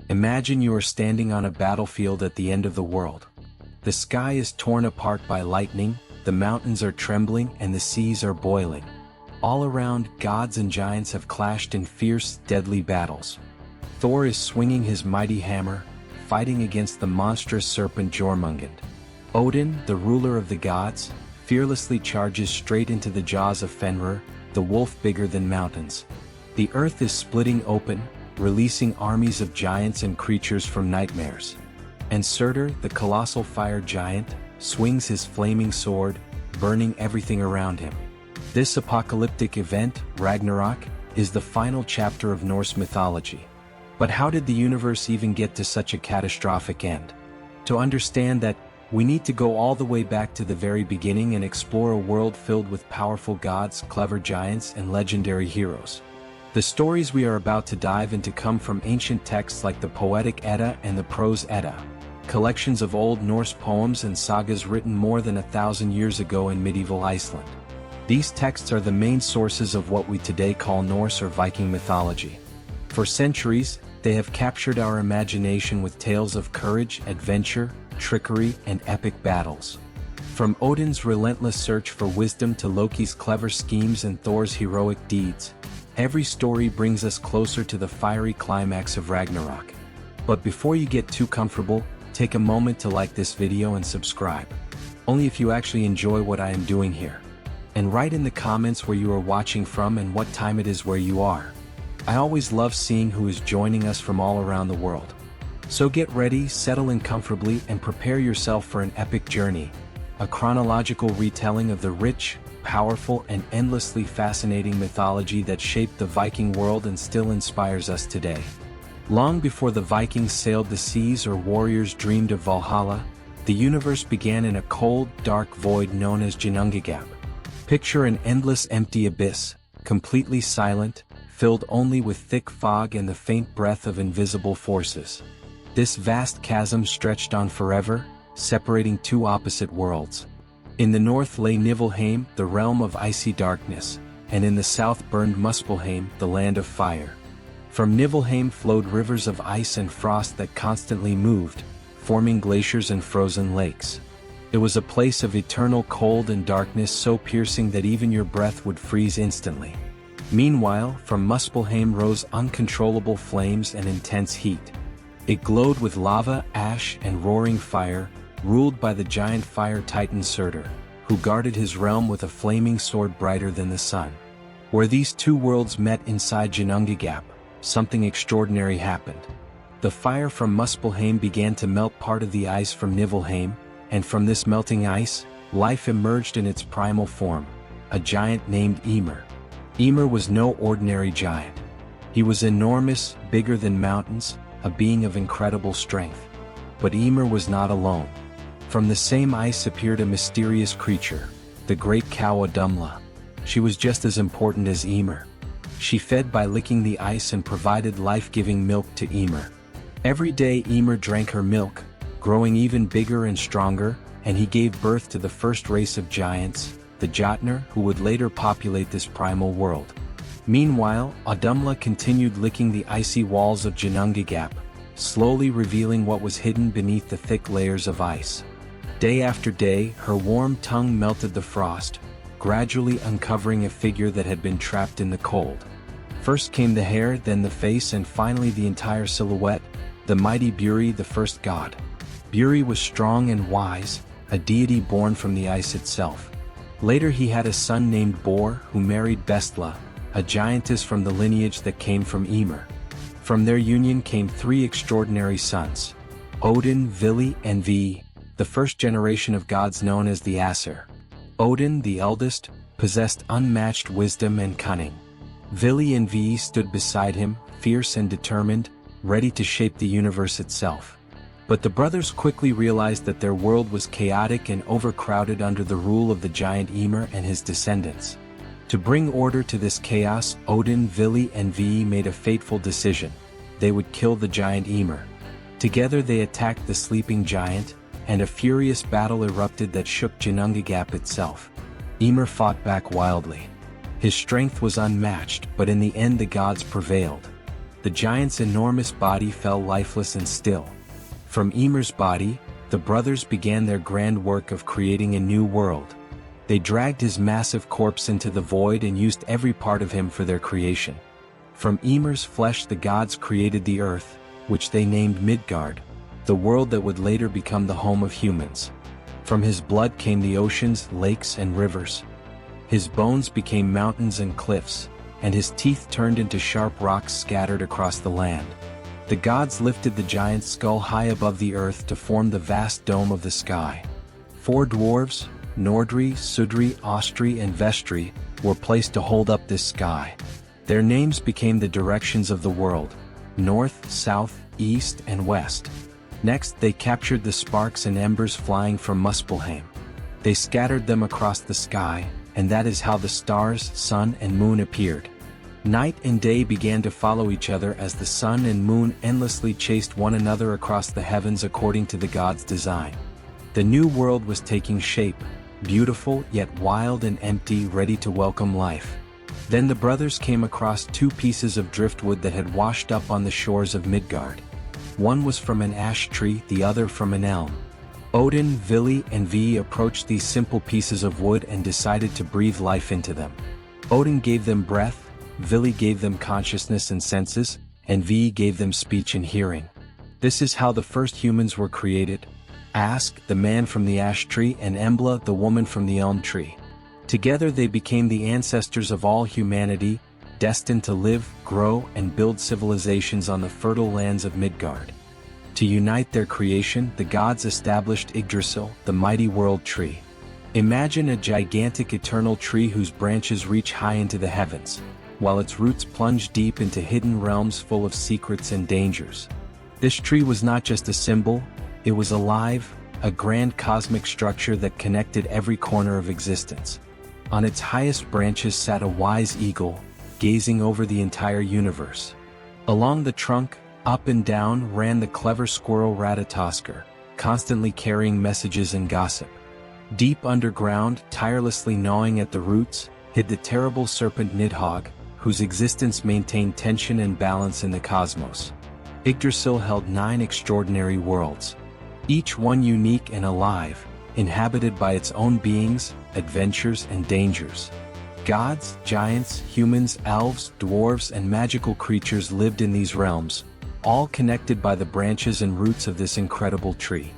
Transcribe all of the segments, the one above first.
Imagine you are standing on a battlefield at the end of the world. The sky is torn apart by lightning, the mountains are trembling and the seas are boiling. All around, gods and giants have clashed in fierce, deadly battles. Thor is swinging his mighty hammer, fighting against the monstrous serpent Jormungand. Odin, the ruler of the gods, fearlessly charges straight into the jaws of Fenrir, the wolf bigger than mountains. The earth is splitting open, releasing armies of giants and creatures from nightmares. And Surtur, the colossal fire giant, swings his flaming sword, burning everything around him. This apocalyptic event, Ragnarok, is the final chapter of Norse mythology. But how did the universe even get to such a catastrophic end? To understand that, we need to go all the way back to the very beginning and explore a world filled with powerful gods, clever giants, and legendary heroes. The stories we are about to dive into come from ancient texts like the Poetic Edda and the Prose Edda, collections of Old Norse poems and sagas written more than 1,000 years ago in medieval Iceland. These texts are the main sources of what we today call Norse or Viking mythology. For centuries, they have captured our imagination with tales of courage, adventure, trickery, and epic battles. From Odin's relentless search for wisdom to Loki's clever schemes and Thor's heroic deeds, every story brings us closer to the fiery climax of Ragnarok. But before you get too comfortable, take a moment to like this video and subscribe. Only if you actually enjoy what I am doing here. And write in the comments where you are watching from and what time it is where you are. I always love seeing who is joining us from all around the world. So get ready, settle in comfortably, and prepare yourself for an epic journey, a chronological retelling of the rich, powerful, and endlessly fascinating mythology that shaped the Viking world and still inspires us today. Long before the Vikings sailed the seas or warriors dreamed of Valhalla, the universe began in a cold, dark void known as Ginnungagap. Picture an endless empty abyss, completely silent, filled only with thick fog and the faint breath of invisible forces. This vast chasm stretched on forever, separating two opposite worlds. In the north lay Niflheim, the realm of icy darkness, and in the south burned Muspelheim, the land of fire. From Niflheim flowed rivers of ice and frost that constantly moved, forming glaciers and frozen lakes. It was a place of eternal cold and darkness so piercing that even your breath would freeze instantly. Meanwhile, from Muspelheim rose uncontrollable flames and intense heat. It glowed with lava, ash, and roaring fire, ruled by the giant fire titan Surtur, who guarded his realm with a flaming sword brighter than the sun. Where these two worlds met inside Ginnungagap, something extraordinary happened. The fire from Muspelheim began to melt part of the ice from Niflheim, and from this melting ice, life emerged in its primal form, a giant named Ymir. Ymir was no ordinary giant. He was enormous, bigger than mountains, a being of incredible strength. But Ymir was not alone. From the same ice appeared a mysterious creature, the great cow Odumla. She was just as important as Ymir. She fed by licking the ice and provided life-giving milk to Ymir. Every day Ymir drank her milk, growing even bigger and stronger, and he gave birth to the first race of giants, the Jotnar, who would later populate this primal world. Meanwhile, Odumla continued licking the icy walls of Ginnungagap, slowly revealing what was hidden beneath the thick layers of ice. Day after day, her warm tongue melted the frost, gradually uncovering a figure that had been trapped in the cold. First came the hair, then the face, and finally the entire silhouette, the mighty Buri, the first god. Buri was strong and wise, a deity born from the ice itself. Later he had a son named Bor, who married Bestla, a giantess from the lineage that came from Ymir. From their union came three extraordinary sons: Odin, Vili, and Ve, the first generation of gods known as the Aesir. Odin, the eldest, possessed unmatched wisdom and cunning. Vili and Ve stood beside him, fierce and determined, ready to shape the universe itself. But the brothers quickly realized that their world was chaotic and overcrowded under the rule of the giant Ymir and his descendants. To bring order to this chaos, Odin, Vili, and Ve made a fateful decision. They would kill the giant Ymir. Together they attacked the sleeping giant, and a furious battle erupted that shook Ginnungagap itself. Ymir fought back wildly. His strength was unmatched, but in the end the gods prevailed. The giant's enormous body fell lifeless and still. From Ymir's body, the brothers began their grand work of creating a new world. They dragged his massive corpse into the void and used every part of him for their creation. From Ymir's flesh the gods created the earth, which they named Midgard, the world that would later become the home of humans. From his blood came the oceans, lakes, and rivers. His bones became mountains and cliffs, and his teeth turned into sharp rocks scattered across the land. The gods lifted the giant's skull high above the earth to form the vast dome of the sky. 4 dwarves, Nordri, Sudri, Ostri, and Vestri, were placed to hold up this sky. Their names became the directions of the world: north, south, east, and west. Next, they captured the sparks and embers flying from Muspelheim. They scattered them across the sky, and that is how the stars, sun, and moon appeared. Night and day began to follow each other as the sun and moon endlessly chased one another across the heavens according to the gods' design. The new world was taking shape, beautiful yet wild and empty, ready to welcome life. Then the brothers came across 2 pieces of driftwood that had washed up on the shores of Midgard. One was from an ash tree, the other from an elm. Odin, Vili, and Vi approached these simple pieces of wood and decided to breathe life into them. Odin gave them breath, Vili gave them consciousness and senses, and Vi gave them speech and hearing. This is how the first humans were created: Ask, the man from the ash tree, and Embla, the woman from the elm tree. Together they became the ancestors of all humanity, destined to live, grow, and build civilizations on the fertile lands of Midgard. To unite their creation, the gods established Yggdrasil, the mighty world tree. Imagine a gigantic eternal tree whose branches reach high into the heavens, while its roots plunge deep into hidden realms full of secrets and dangers. This tree was not just a symbol, it was alive, a grand cosmic structure that connected every corner of existence. On its highest branches sat a wise eagle, gazing over the entire universe. Along the trunk, up and down, ran the clever squirrel Ratatoskr, constantly carrying messages and gossip. Deep underground, tirelessly gnawing at the roots, hid the terrible serpent Nidhogg, whose existence maintained tension and balance in the cosmos. Yggdrasil held 9 extraordinary worlds, each one unique and alive, inhabited by its own beings, adventures, and dangers. Gods, giants, humans, elves, dwarves, and magical creatures lived in these realms, all connected by the branches and roots of this incredible tree.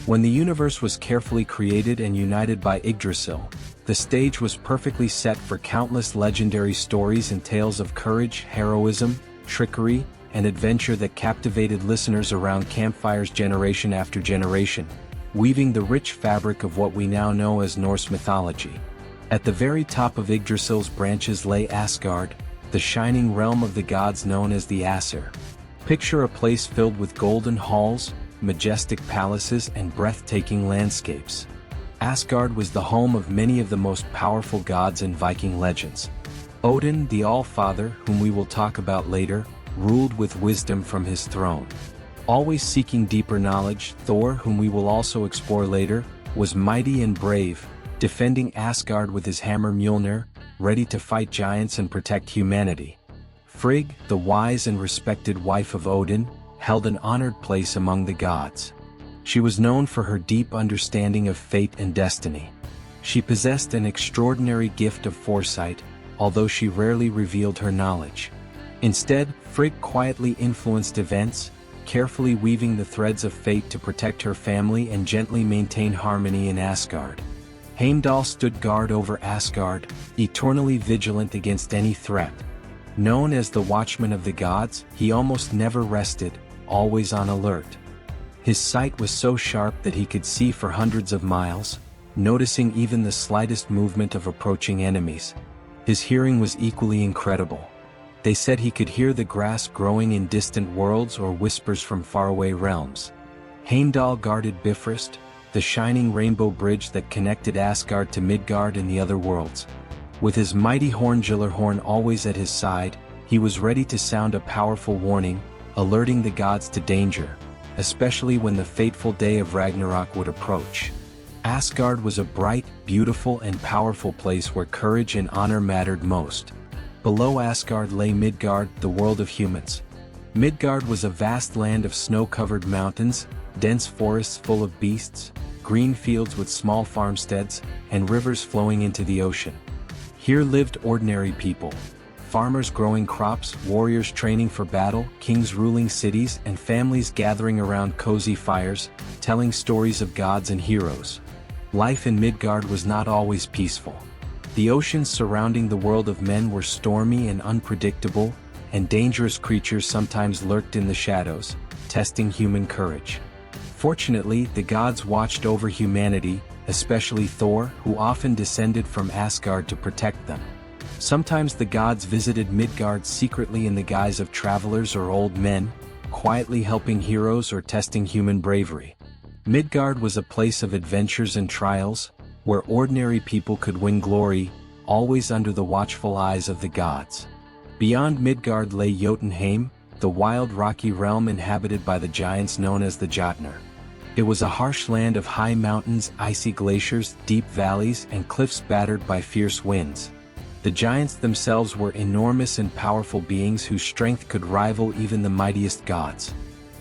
When the universe was carefully created and united by Yggdrasil, the stage was perfectly set for countless legendary stories and tales of courage, heroism, trickery, and adventure that captivated listeners around campfires generation after generation, weaving the rich fabric of what we now know as Norse mythology. At the very top of Yggdrasil's branches lay Asgard, the shining realm of the gods known as the Aesir. Picture a place filled with golden halls, majestic palaces, and breathtaking landscapes. Asgard was the home of many of the most powerful gods in Viking legends. Odin, the All-Father, whom we will talk about later, ruled with wisdom from his throne. Always seeking deeper knowledge, Thor, whom we will also explore later, was mighty and brave, defending Asgard with his hammer Mjolnir, ready to fight giants and protect humanity. Frigg, the wise and respected wife of Odin, held an honored place among the gods. She was known for her deep understanding of fate and destiny. She possessed an extraordinary gift of foresight, although she rarely revealed her knowledge. Instead, Frigg quietly influenced events, carefully weaving the threads of fate to protect her family and gently maintain harmony in Asgard. Heimdall stood guard over Asgard, eternally vigilant against any threat. Known as the Watchman of the Gods, he almost never rested, always on alert. His sight was so sharp that he could see for hundreds of miles, noticing even the slightest movement of approaching enemies. His hearing was equally incredible. They said he could hear the grass growing in distant worlds or whispers from faraway realms. Heimdall guarded Bifrost, the shining rainbow bridge that connected Asgard to Midgard and the other worlds. With his mighty horn Gyllerhorn always at his side, he was ready to sound a powerful warning, alerting the gods to danger, especially when the fateful day of Ragnarok would approach. Asgard was a bright, beautiful, and powerful place where courage and honor mattered most. Below Asgard lay Midgard, the world of humans. Midgard was a vast land of snow-covered mountains, dense forests full of beasts, green fields with small farmsteads, and rivers flowing into the ocean. Here lived ordinary people. Farmers growing crops, warriors training for battle, kings ruling cities, and families gathering around cozy fires, telling stories of gods and heroes. Life in Midgard was not always peaceful. The oceans surrounding the world of men were stormy and unpredictable, and dangerous creatures sometimes lurked in the shadows, testing human courage. Fortunately, the gods watched over humanity, especially Thor, who often descended from Asgard to protect them. Sometimes the gods visited Midgard secretly in the guise of travelers or old men, quietly helping heroes or testing human bravery. Midgard was a place of adventures and trials, where ordinary people could win glory, always under the watchful eyes of the gods. Beyond Midgard lay Jotunheim, the wild rocky realm inhabited by the giants known as the Jotnar. It was a harsh land of high mountains, icy glaciers, deep valleys, and cliffs battered by fierce winds. The giants themselves were enormous and powerful beings whose strength could rival even the mightiest gods.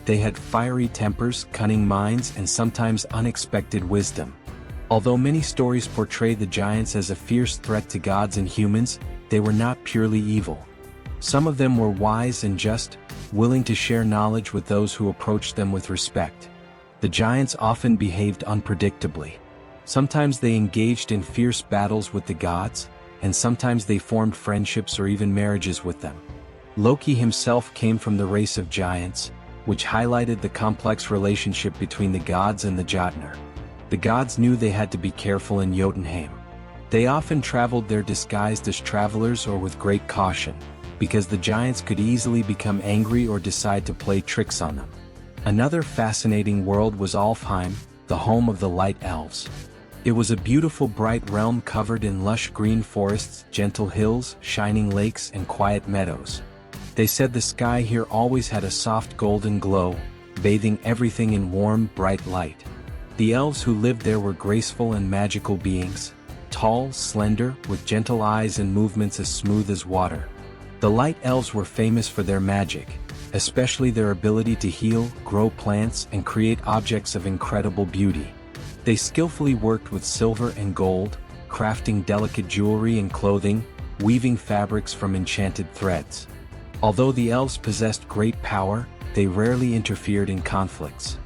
They had fiery tempers, cunning minds, and sometimes unexpected wisdom. Although many stories portray the giants as a fierce threat to gods and humans, they were not purely evil. Some of them were wise and just, willing to share knowledge with those who approached them with respect. The giants often behaved unpredictably. Sometimes they engaged in fierce battles with the gods, and sometimes they formed friendships or even marriages with them. Loki himself came from the race of giants, which highlighted the complex relationship between the gods and the Jotnar. The gods knew they had to be careful in Jotunheim. They often traveled there disguised as travelers or with great caution, because the giants could easily become angry or decide to play tricks on them. Another fascinating world was Alfheim, the home of the Light Elves. It was a beautiful bright realm covered in lush green forests, gentle hills, shining lakes, and quiet meadows. They said the sky here always had a soft golden glow, bathing everything in warm, bright light. The elves who lived there were graceful and magical beings, tall, slender, with gentle eyes and movements as smooth as water. The Light Elves were famous for their magic, especially their ability to heal, grow plants, and create objects of incredible beauty. They skillfully worked with silver and gold, crafting delicate jewelry and clothing, weaving fabrics from enchanted threads. Although the elves possessed great power, they rarely interfered in conflicts.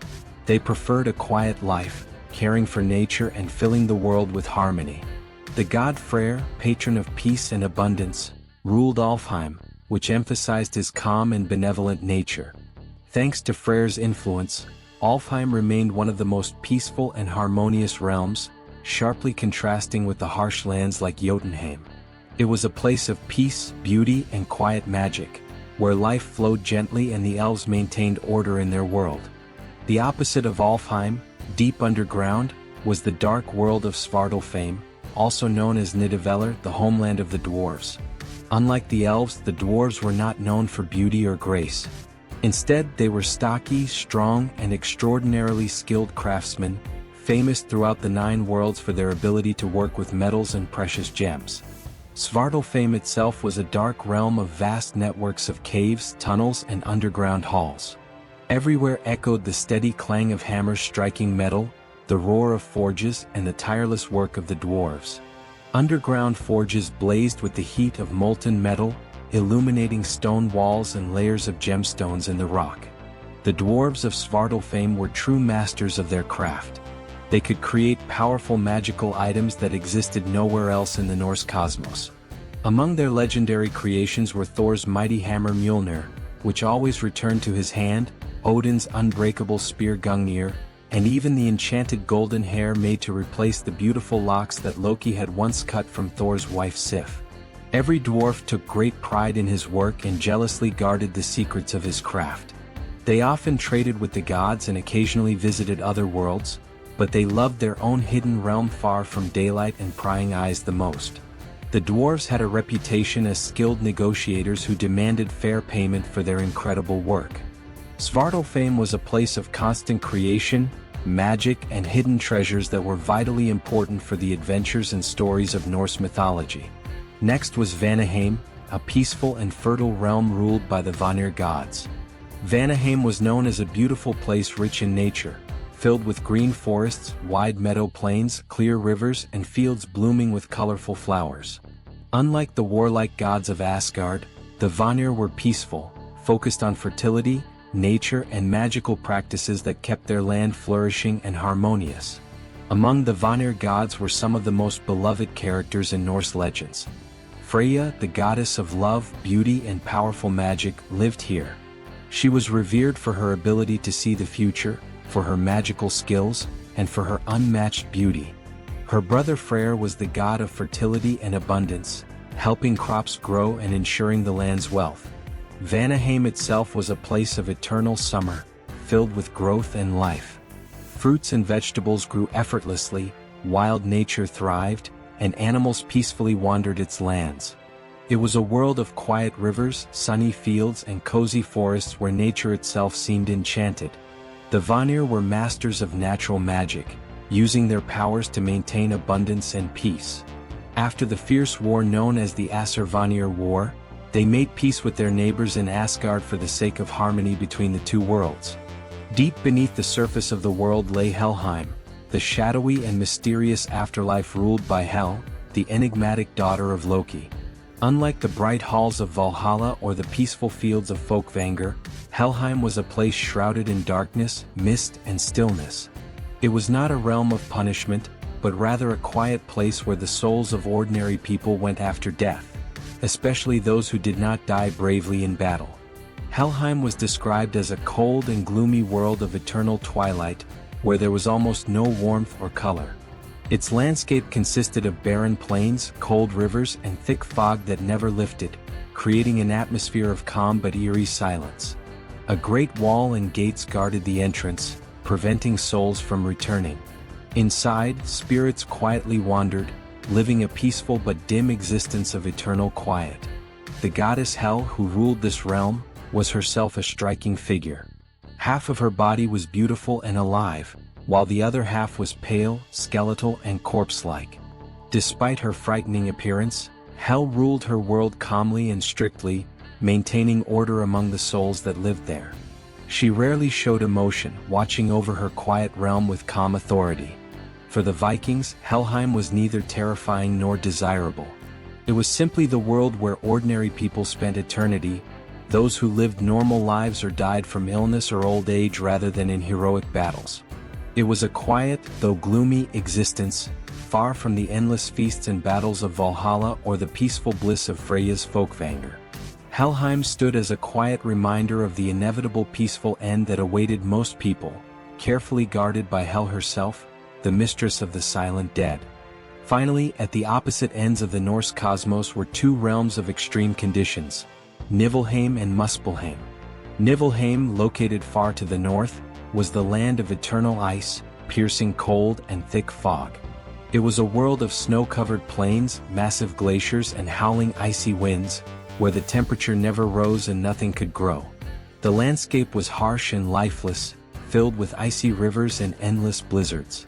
They preferred a quiet life, caring for nature and filling the world with harmony. The god Freyr, patron of peace and abundance, ruled Alfheim, which emphasized his calm and benevolent nature. Thanks to Freyr's influence, Alfheim remained one of the most peaceful and harmonious realms, sharply contrasting with the harsh lands like Jotunheim. It was a place of peace, beauty, and quiet magic, where life flowed gently and the elves maintained order in their world. The opposite of Alfheim, deep underground, was the dark world of Svartalfheim, also known as Nidavellir, the homeland of the dwarves. Unlike the elves, the dwarves were not known for beauty or grace. Instead, they were stocky, strong, and extraordinarily skilled craftsmen, famous throughout the 9 worlds for their ability to work with metals and precious gems. Svartalfheim itself was a dark realm of vast networks of caves, tunnels, and underground halls. Everywhere echoed the steady clang of hammers striking metal, the roar of forges, and the tireless work of the dwarves. Underground forges blazed with the heat of molten metal, illuminating stone walls and layers of gemstones in the rock. The dwarves of Svartalfheim were true masters of their craft. They could create powerful magical items that existed nowhere else in the Norse cosmos. Among their legendary creations were Thor's mighty hammer Mjolnir, which always returned to his hand, Odin's unbreakable spear Gungnir, and even the enchanted golden hair made to replace the beautiful locks that Loki had once cut from Thor's wife Sif. Every dwarf took great pride in his work and jealously guarded the secrets of his craft. They often traded with the gods and occasionally visited other worlds, but they loved their own hidden realm far from daylight and prying eyes the most. The dwarves had a reputation as skilled negotiators who demanded fair payment for their incredible work. Svartalfheim was a place of constant creation, magic, and hidden treasures that were vitally important for the adventures and stories of Norse mythology. Next was Vanaheim, a peaceful and fertile realm ruled by the Vanir gods. Vanaheim was known as a beautiful place rich in nature, filled with green forests, wide meadow plains, clear rivers, and fields blooming with colorful flowers. Unlike the warlike gods of Asgard, the Vanir were peaceful, focused on fertility, nature, and magical practices that kept their land flourishing and harmonious. Among the Vanir gods were some of the most beloved characters in Norse legends. Freya, the goddess of love, beauty, and powerful magic, lived here. She was revered for her ability to see the future, for her magical skills, and for her unmatched beauty. Her brother Freyr was the god of fertility and abundance, helping crops grow and ensuring the land's wealth. Vanaheim itself was a place of eternal summer, filled with growth and life. Fruits and vegetables grew effortlessly, wild nature thrived, and animals peacefully wandered its lands. It was a world of quiet rivers, sunny fields, and cozy forests where nature itself seemed enchanted. The Vanir were masters of natural magic, using their powers to maintain abundance and peace. After the fierce war known as the Asir-Vanir War, they made peace with their neighbors in Asgard for the sake of harmony between the two worlds. Deep beneath the surface of the world lay Helheim, the shadowy and mysterious afterlife ruled by Hel, the enigmatic daughter of Loki. Unlike the bright halls of Valhalla or the peaceful fields of Folkvanger, Helheim was a place shrouded in darkness, mist, and stillness. It was not a realm of punishment, but rather a quiet place where the souls of ordinary people went after death, especially those who did not die bravely in battle. Helheim was described as a cold and gloomy world of eternal twilight, where there was almost no warmth or color. Its landscape consisted of barren plains, cold rivers, and thick fog that never lifted, creating an atmosphere of calm but eerie silence. A great wall and gates guarded the entrance, preventing souls from returning. Inside, spirits quietly wandered, living a peaceful but dim existence of eternal quiet. The goddess Hel, who ruled this realm, was herself a striking figure. Half of her body was beautiful and alive, while the other half was pale, skeletal, and corpse-like. Despite her frightening appearance, Hel ruled her world calmly and strictly, maintaining order among the souls that lived there. She rarely showed emotion, watching over her quiet realm with calm authority. For the Vikings, Helheim was neither terrifying nor desirable. It was simply the world where ordinary people spent eternity, those who lived normal lives or died from illness or old age rather than in heroic battles. It was a quiet, though gloomy, existence, far from the endless feasts and battles of Valhalla or the peaceful bliss of Freya's Folkvanger. Helheim stood as a quiet reminder of the inevitable peaceful end that awaited most people, carefully guarded by Hel herself, the mistress of the silent dead. Finally, at the opposite ends of the Norse cosmos were two realms of extreme conditions, Niflheim and Muspelheim. Niflheim, located far to the north, was the land of eternal ice, piercing cold and thick fog. It was a world of snow-covered plains, massive glaciers, and howling icy winds, where the temperature never rose and nothing could grow. The landscape was harsh and lifeless, filled with icy rivers and endless blizzards.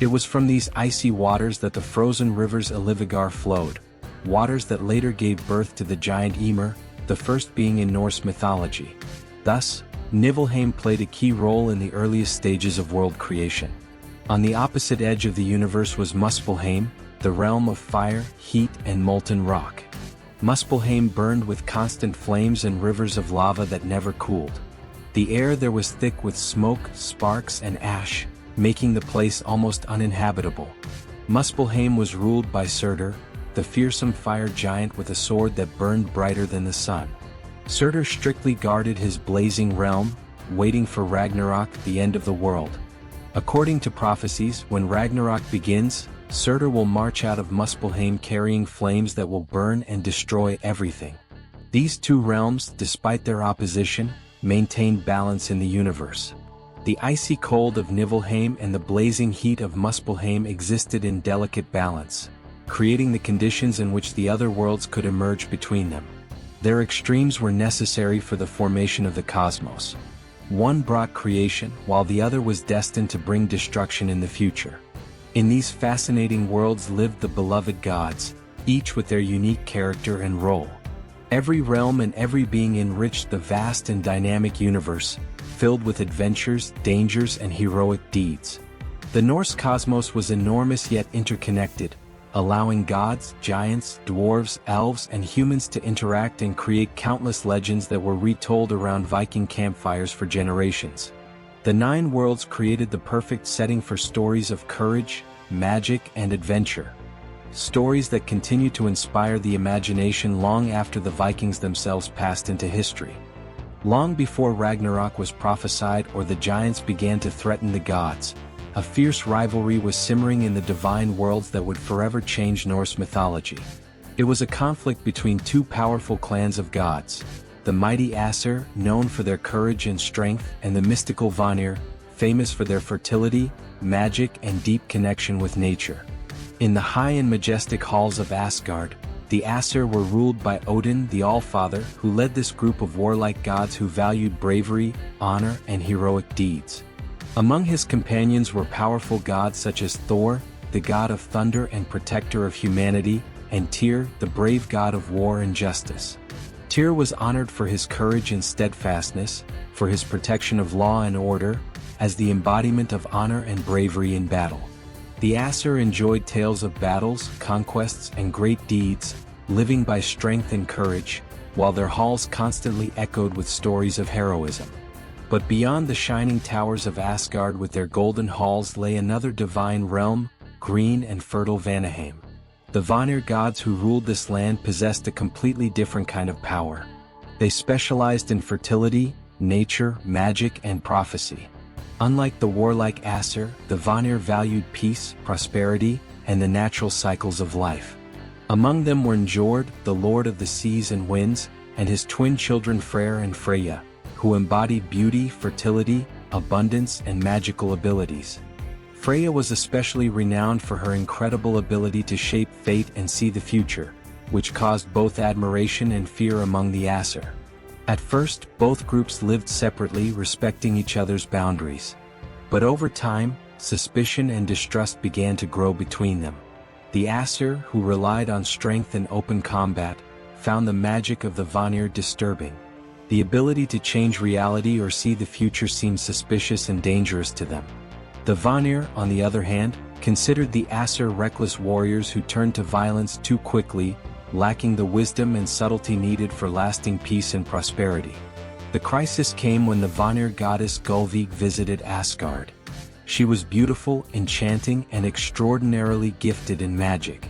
It was from these icy waters that the frozen rivers Ilivigar flowed, waters that later gave birth to the giant Ymir, the first being in Norse mythology. Thus, Niflheim played a key role in the earliest stages of world creation. On the opposite edge of the universe was Muspelheim, the realm of fire, heat, and molten rock. Muspelheim burned with constant flames and rivers of lava that never cooled. The air there was thick with smoke, sparks, and ash, making the place almost uninhabitable. Muspelheim was ruled by Surtur, the fearsome fire giant with a sword that burned brighter than the sun. Surtur strictly guarded his blazing realm, waiting for Ragnarok, the end of the world. According to prophecies, when Ragnarok begins, Surtur will march out of Muspelheim carrying flames that will burn and destroy everything. These two realms, despite their opposition, maintain balance in the universe. The icy cold of Niflheim and the blazing heat of Muspelheim existed in delicate balance, creating the conditions in which the other worlds could emerge between them. Their extremes were necessary for the formation of the cosmos. One brought creation, while the other was destined to bring destruction in the future. In these fascinating worlds lived the beloved gods, each with their unique character and role. Every realm and every being enriched the vast and dynamic universe, filled with adventures, dangers, and heroic deeds. The Norse cosmos was enormous yet interconnected, allowing gods, giants, dwarves, elves, and humans to interact and create countless legends that were retold around Viking campfires for generations. The 9 worlds created the perfect setting for stories of courage, magic, and adventure. Stories that continue to inspire the imagination long after the Vikings themselves passed into history. Long before Ragnarok was prophesied or the giants began to threaten the gods, a fierce rivalry was simmering in the divine worlds that would forever change Norse mythology. It was a conflict between 2 powerful clans of gods, the mighty Aesir, known for their courage and strength, and the mystical Vanir, famous for their fertility, magic, and deep connection with nature. In the high and majestic halls of Asgard, the Aesir were ruled by Odin the All-Father, who led this group of warlike gods who valued bravery, honor, and heroic deeds. Among his companions were powerful gods such as Thor, the god of thunder and protector of humanity, and Tyr, the brave god of war and justice. Tyr was honored for his courage and steadfastness, for his protection of law and order, as the embodiment of honor and bravery in battle. The Aesir enjoyed tales of battles, conquests, and great deeds, living by strength and courage, while their halls constantly echoed with stories of heroism. But beyond the shining towers of Asgard with their golden halls lay another divine realm, green and fertile Vanaheim. The Vanir gods who ruled this land possessed a completely different kind of power. They specialized in fertility, nature, magic, and prophecy. Unlike the warlike Aesir, the Vanir valued peace, prosperity, and the natural cycles of life. Among them were Njord, the lord of the seas and winds, and his twin children Freyr and Freya, who embodied beauty, fertility, abundance, and magical abilities. Freya was especially renowned for her incredible ability to shape fate and see the future, which caused both admiration and fear among the Aesir. At first, both groups lived separately, respecting each other's boundaries. But over time, suspicion and distrust began to grow between them. The Aesir, who relied on strength and open combat, found the magic of the Vanir disturbing. The ability to change reality or see the future seemed suspicious and dangerous to them. The Vanir, on the other hand, considered the Aesir reckless warriors who turned to violence too quickly, lacking the wisdom and subtlety needed for lasting peace and prosperity. The crisis came when the Vanir goddess Gullveig visited Asgard. She was beautiful, enchanting, and extraordinarily gifted in magic.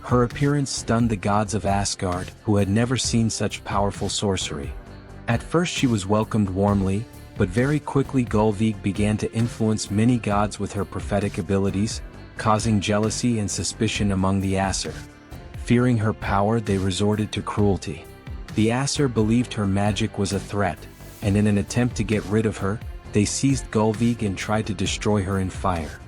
Her appearance stunned the gods of Asgard, who had never seen such powerful sorcery. At first she was welcomed warmly, but very quickly Gullveig began to influence many gods with her prophetic abilities, causing jealousy and suspicion among the Aesir. Fearing her power, they resorted to cruelty. The Aesir believed her magic was a threat, and in an attempt to get rid of her, they seized Gullveig and tried to destroy her in fire.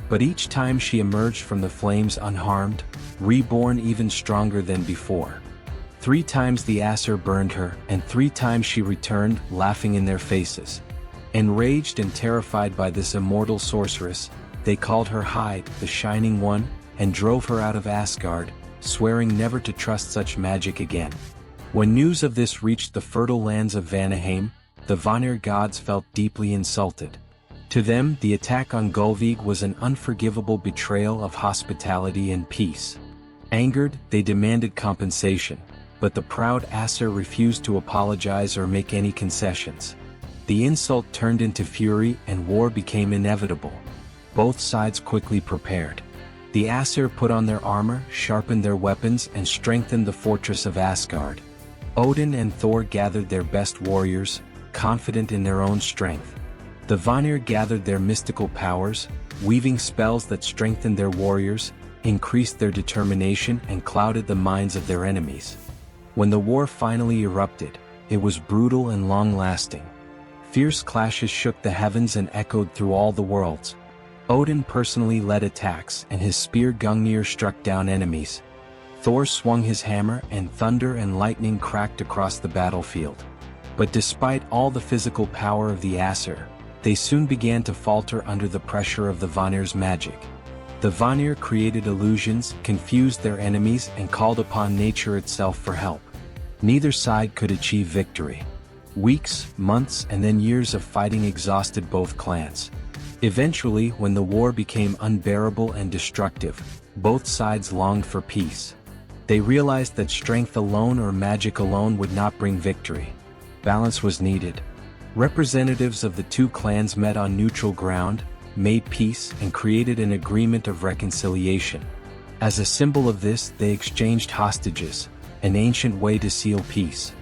But each time she emerged from the flames unharmed, reborn even stronger than before. 3 times the Aesir burned her, and 3 times she returned, laughing in their faces. Enraged and terrified by this immortal sorceress, they called her Hyde, the Shining One, and drove her out of Asgard, swearing never to trust such magic again. When news of this reached the fertile lands of Vanaheim, the Vanir gods felt deeply insulted. To them, the attack on Gullveig was an unforgivable betrayal of hospitality and peace. Angered, they demanded compensation, but the proud Aesir refused to apologize or make any concessions. The insult turned into fury and war became inevitable. Both sides quickly prepared. The Aesir put on their armor, sharpened their weapons, and strengthened the fortress of Asgard. Odin and Thor gathered their best warriors, confident in their own strength. The Vanir gathered their mystical powers, weaving spells that strengthened their warriors, increased their determination, and clouded the minds of their enemies. When the war finally erupted, it was brutal and long-lasting. Fierce clashes shook the heavens and echoed through all the worlds. Odin personally led attacks, and his spear Gungnir struck down enemies. Thor swung his hammer, and thunder and lightning cracked across the battlefield. But despite all the physical power of the Aesir, they soon began to falter under the pressure of the Vanir's magic. The Vanir created illusions, confused their enemies, and called upon nature itself for help. Neither side could achieve victory. Weeks, months, and then years of fighting exhausted both clans. Eventually, when the war became unbearable and destructive, both sides longed for peace. They realized that strength alone or magic alone would not bring victory. Balance was needed. Representatives of the two clans met on neutral ground, made peace, and created an agreement of reconciliation. As a symbol of this, they exchanged hostages, an ancient way to seal peace.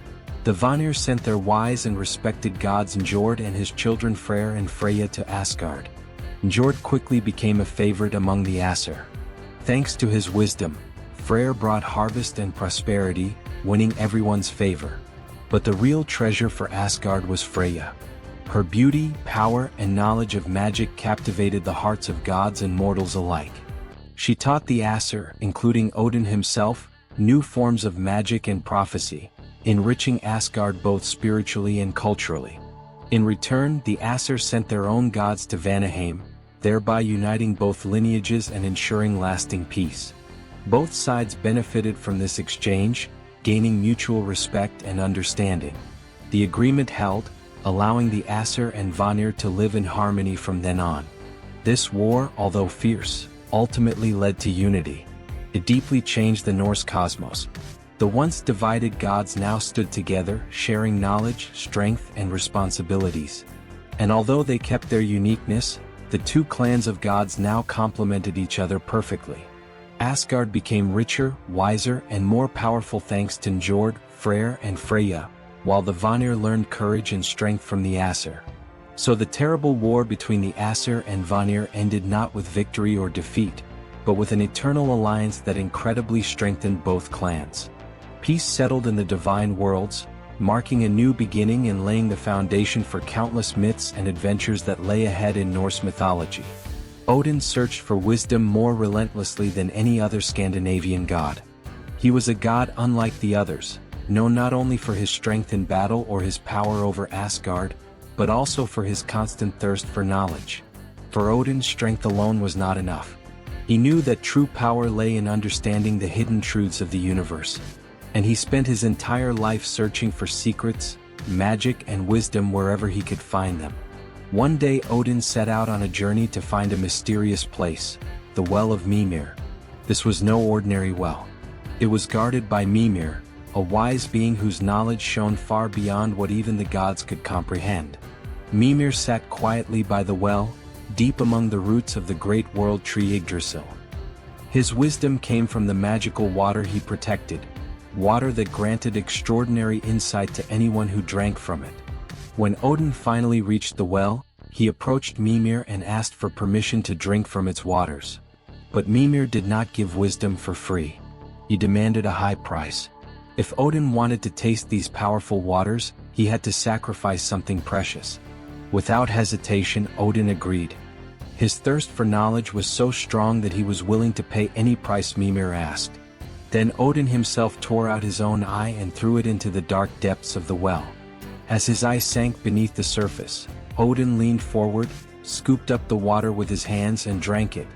The Vanir sent their wise and respected gods Njord and his children Freyr and Freya to Asgard. Njord quickly became a favorite among the Aesir. Thanks to his wisdom, Freyr brought harvest and prosperity, winning everyone's favor. But the real treasure for Asgard was Freya. Her beauty, power, and knowledge of magic captivated the hearts of gods and mortals alike. She taught the Aesir, including Odin himself, new forms of magic and prophecy, enriching Asgard both spiritually and culturally. In return, the Aesir sent their own gods to Vanaheim, thereby uniting both lineages and ensuring lasting peace. Both sides benefited from this exchange, gaining mutual respect and understanding. The agreement held, allowing the Aesir and Vanir to live in harmony from then on. This war, although fierce, ultimately led to unity. It deeply changed the Norse cosmos. The once divided gods now stood together, sharing knowledge, strength, and responsibilities. And although they kept their uniqueness, the two clans of gods now complemented each other perfectly. Asgard became richer, wiser, and more powerful thanks to Njord, Freyr, and Freya, while the Vanir learned courage and strength from the Aesir. So the terrible war between the Aesir and Vanir ended not with victory or defeat, but with an eternal alliance that incredibly strengthened both clans. Peace settled in the divine worlds, marking a new beginning and laying the foundation for countless myths and adventures that lay ahead in Norse mythology. Odin searched for wisdom more relentlessly than any other Scandinavian god. He was a god unlike the others, known not only for his strength in battle or his power over Asgard, but also for his constant thirst for knowledge. For Odin, strength alone was not enough. He knew that true power lay in understanding the hidden truths of the universe. And he spent his entire life searching for secrets, magic, and wisdom wherever he could find them. One day Odin set out on a journey to find a mysterious place, the Well of Mimir. This was no ordinary well. It was guarded by Mimir, a wise being whose knowledge shone far beyond what even the gods could comprehend. Mimir sat quietly by the well, deep among the roots of the great world tree Yggdrasil. His wisdom came from the magical water he protected, water that granted extraordinary insight to anyone who drank from it. When Odin finally reached the well, he approached Mimir and asked for permission to drink from its waters. But Mimir did not give wisdom for free. He demanded a high price. If Odin wanted to taste these powerful waters, he had to sacrifice something precious. Without hesitation, Odin agreed. His thirst for knowledge was so strong that he was willing to pay any price Mimir asked. Then Odin himself tore out his own eye and threw it into the dark depths of the well. As his eye sank beneath the surface, Odin leaned forward, scooped up the water with his hands and drank it.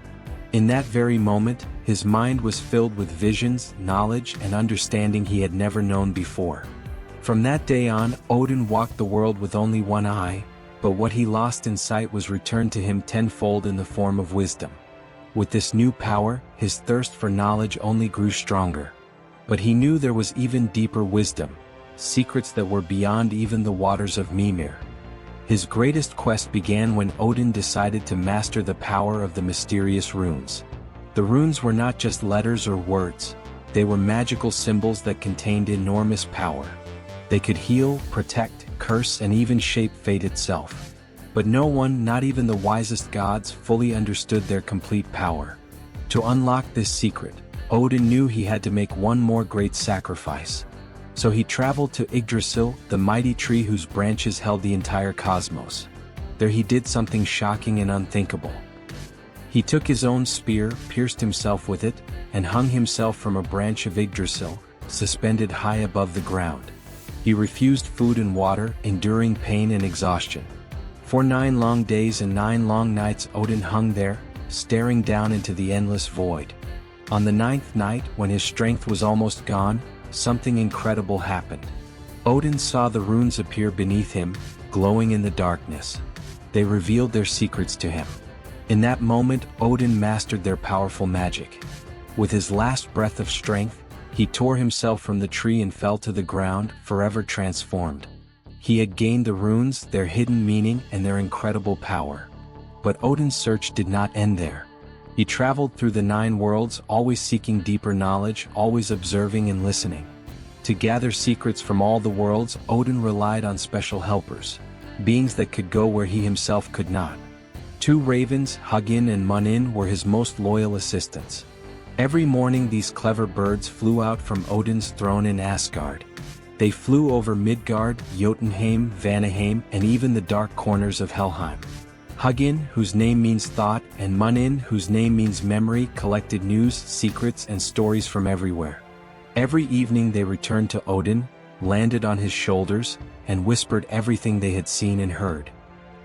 In that very moment, his mind was filled with visions, knowledge, and understanding he had never known before. From that day on, Odin walked the world with only one eye, but what he lost in sight was returned to him tenfold in the form of wisdom. With this new power, his thirst for knowledge only grew stronger. But he knew there was even deeper wisdom, secrets that were beyond even the waters of Mimir. His greatest quest began when Odin decided to master the power of the mysterious runes. The runes were not just letters or words, they were magical symbols that contained enormous power. They could heal, protect, curse, and even shape fate itself. But no one, not even the wisest gods, fully understood their complete power. To unlock this secret, Odin knew he had to make one more great sacrifice. So he traveled to Yggdrasil, the mighty tree whose branches held the entire cosmos. There he did something shocking and unthinkable. He took his own spear, pierced himself with it, and hung himself from a branch of Yggdrasil, suspended high above the ground. He refused food and water, enduring pain and exhaustion. For 9 long days and 9 long nights Odin hung there, staring down into the endless void. On the 9th night, when his strength was almost gone, something incredible happened. Odin saw the runes appear beneath him, glowing in the darkness. They revealed their secrets to him. In that moment, Odin mastered their powerful magic. With his last breath of strength, he tore himself from the tree and fell to the ground, forever transformed. He had gained the runes, their hidden meaning, and their incredible power. But Odin's search did not end there. He traveled through the 9 worlds, always seeking deeper knowledge, always observing and listening. To gather secrets from all the worlds, Odin relied on special helpers, beings that could go where he himself could not. 2 ravens, Hugin and Munin, were his most loyal assistants. Every morning these clever birds flew out from Odin's throne in Asgard. They flew over Midgard, Jotunheim, Vanaheim, and even the dark corners of Helheim. Hugin, whose name means thought, and Munin, whose name means memory, collected news, secrets, and stories from everywhere. Every evening they returned to Odin, landed on his shoulders, and whispered everything they had seen and heard.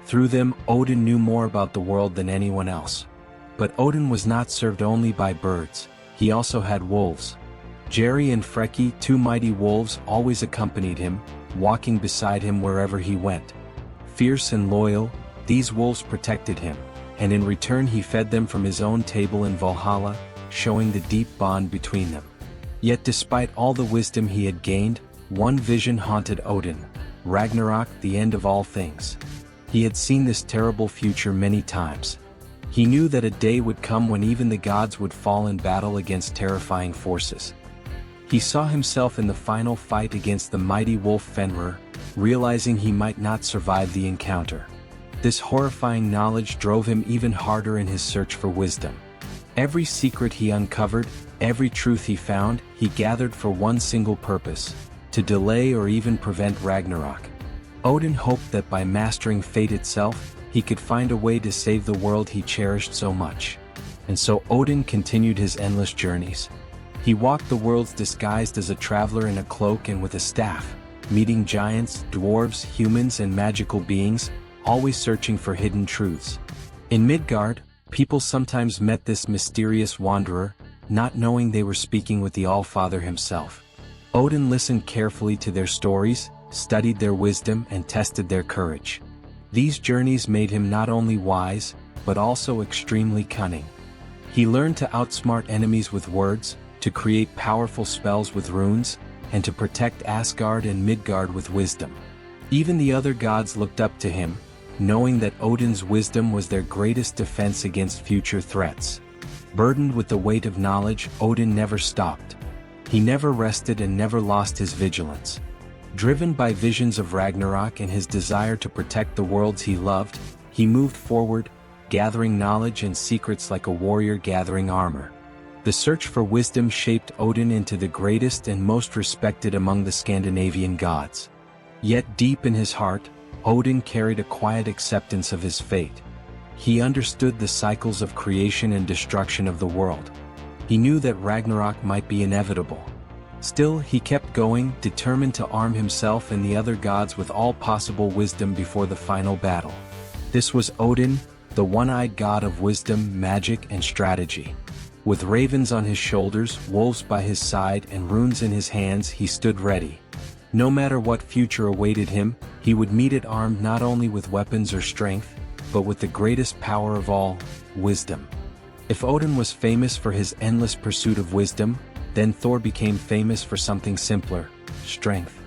Through them, Odin knew more about the world than anyone else. But Odin was not served only by birds, he also had wolves. Jerry and Freki, 2 mighty wolves, always accompanied him, walking beside him wherever he went. Fierce and loyal, these wolves protected him, and in return he fed them from his own table in Valhalla, showing the deep bond between them. Yet despite all the wisdom he had gained, one vision haunted Odin: Ragnarok, the end of all things. He had seen this terrible future many times. He knew that a day would come when even the gods would fall in battle against terrifying forces. He saw himself in the final fight against the mighty wolf Fenrir, realizing he might not survive the encounter. This horrifying knowledge drove him even harder in his search for wisdom. Every secret he uncovered, every truth he found, he gathered for one single purpose: to delay or even prevent Ragnarok. Odin hoped that by mastering fate itself, he could find a way to save the world he cherished so much. And so Odin continued his endless journeys. He walked the worlds disguised as a traveler in a cloak and with a staff, meeting giants, dwarves, humans, and magical beings, always searching for hidden truths. In Midgard, people sometimes met this mysterious wanderer, not knowing they were speaking with the Allfather himself. Odin listened carefully to their stories, studied their wisdom, and tested their courage. These journeys made him not only wise, but also extremely cunning. He learned to outsmart enemies with words, to create powerful spells with runes, and to protect Asgard and Midgard with wisdom. Even the other gods looked up to him, knowing that Odin's wisdom was their greatest defense against future threats. Burdened with the weight of knowledge, Odin never stopped. He never rested and never lost his vigilance. Driven by visions of Ragnarok and his desire to protect the worlds he loved, he moved forward, gathering knowledge and secrets like a warrior gathering armor. The search for wisdom shaped Odin into the greatest and most respected among the Scandinavian gods. Yet deep in his heart, Odin carried a quiet acceptance of his fate. He understood the cycles of creation and destruction of the world. He knew that Ragnarok might be inevitable. Still, he kept going, determined to arm himself and the other gods with all possible wisdom before the final battle. This was Odin, the one-eyed god of wisdom, magic, and strategy. With ravens on his shoulders, wolves by his side, and runes in his hands, he stood ready. No matter what future awaited him, he would meet it armed not only with weapons or strength, but with the greatest power of all, wisdom. If Odin was famous for his endless pursuit of wisdom, then Thor became famous for something simpler: strength.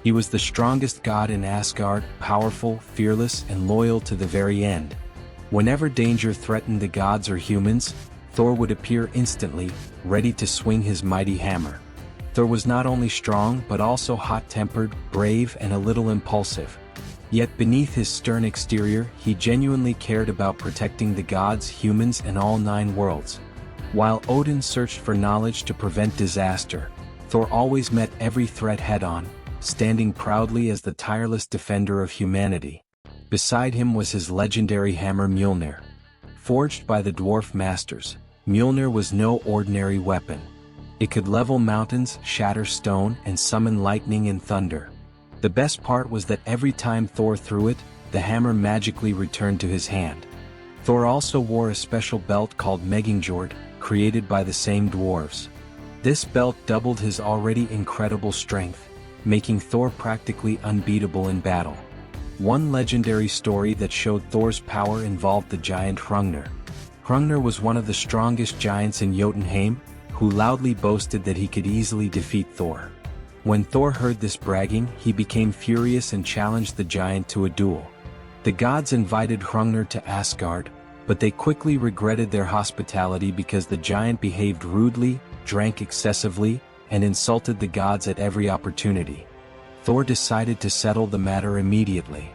He was the strongest god in Asgard, powerful, fearless, and loyal to the very end. Whenever danger threatened the gods or humans, Thor would appear instantly, ready to swing his mighty hammer. Thor was not only strong but also hot-tempered, brave, and a little impulsive. Yet beneath his stern exterior, he genuinely cared about protecting the gods, humans, and all 9 worlds. While Odin searched for knowledge to prevent disaster, Thor always met every threat head-on, standing proudly as the tireless defender of humanity. Beside him was his legendary hammer Mjolnir. Forged by the dwarf masters, Mjolnir was no ordinary weapon. It could level mountains, shatter stone, and summon lightning and thunder. The best part was that every time Thor threw it, the hammer magically returned to his hand. Thor also wore a special belt called Meggingjord, created by the same dwarves. This belt doubled his already incredible strength, making Thor practically unbeatable in battle. One legendary story that showed Thor's power involved the giant Hrungnir. Hrungnir was one of the strongest giants in Jotunheim, who loudly boasted that he could easily defeat Thor. When Thor heard this bragging, he became furious and challenged the giant to a duel. The gods invited Hrungnir to Asgard, but they quickly regretted their hospitality because the giant behaved rudely, drank excessively, and insulted the gods at every opportunity. Thor decided to settle the matter immediately.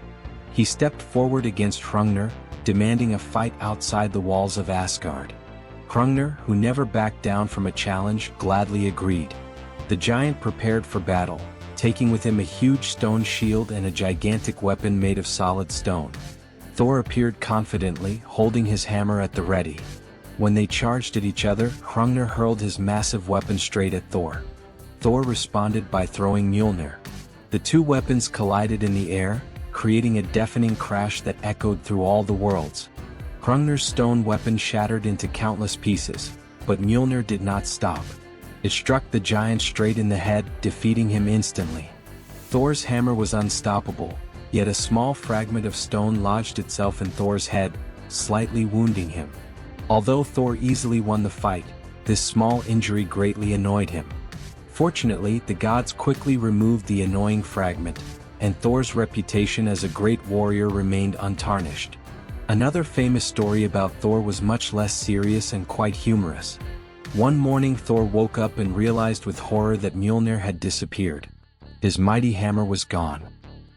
He stepped forward against Hrungnir, demanding a fight outside the walls of Asgard. Hrungnir, who never backed down from a challenge, gladly agreed. The giant prepared for battle, taking with him a huge stone shield and a gigantic weapon made of solid stone. Thor appeared confidently, holding his hammer at the ready. When they charged at each other, Hrungnir hurled his massive weapon straight at Thor. Thor responded by throwing Mjolnir. The two weapons collided in the air, creating a deafening crash that echoed through all the worlds. Hrungnir's stone weapon shattered into countless pieces, but Mjolnir did not stop. It struck the giant straight in the head, defeating him instantly. Thor's hammer was unstoppable, yet a small fragment of stone lodged itself in Thor's head, slightly wounding him. Although Thor easily won the fight, this small injury greatly annoyed him. Fortunately, the gods quickly removed the annoying fragment, and Thor's reputation as a great warrior remained untarnished. Another famous story about Thor was much less serious and quite humorous. One morning Thor woke up and realized with horror that Mjolnir had disappeared. His mighty hammer was gone.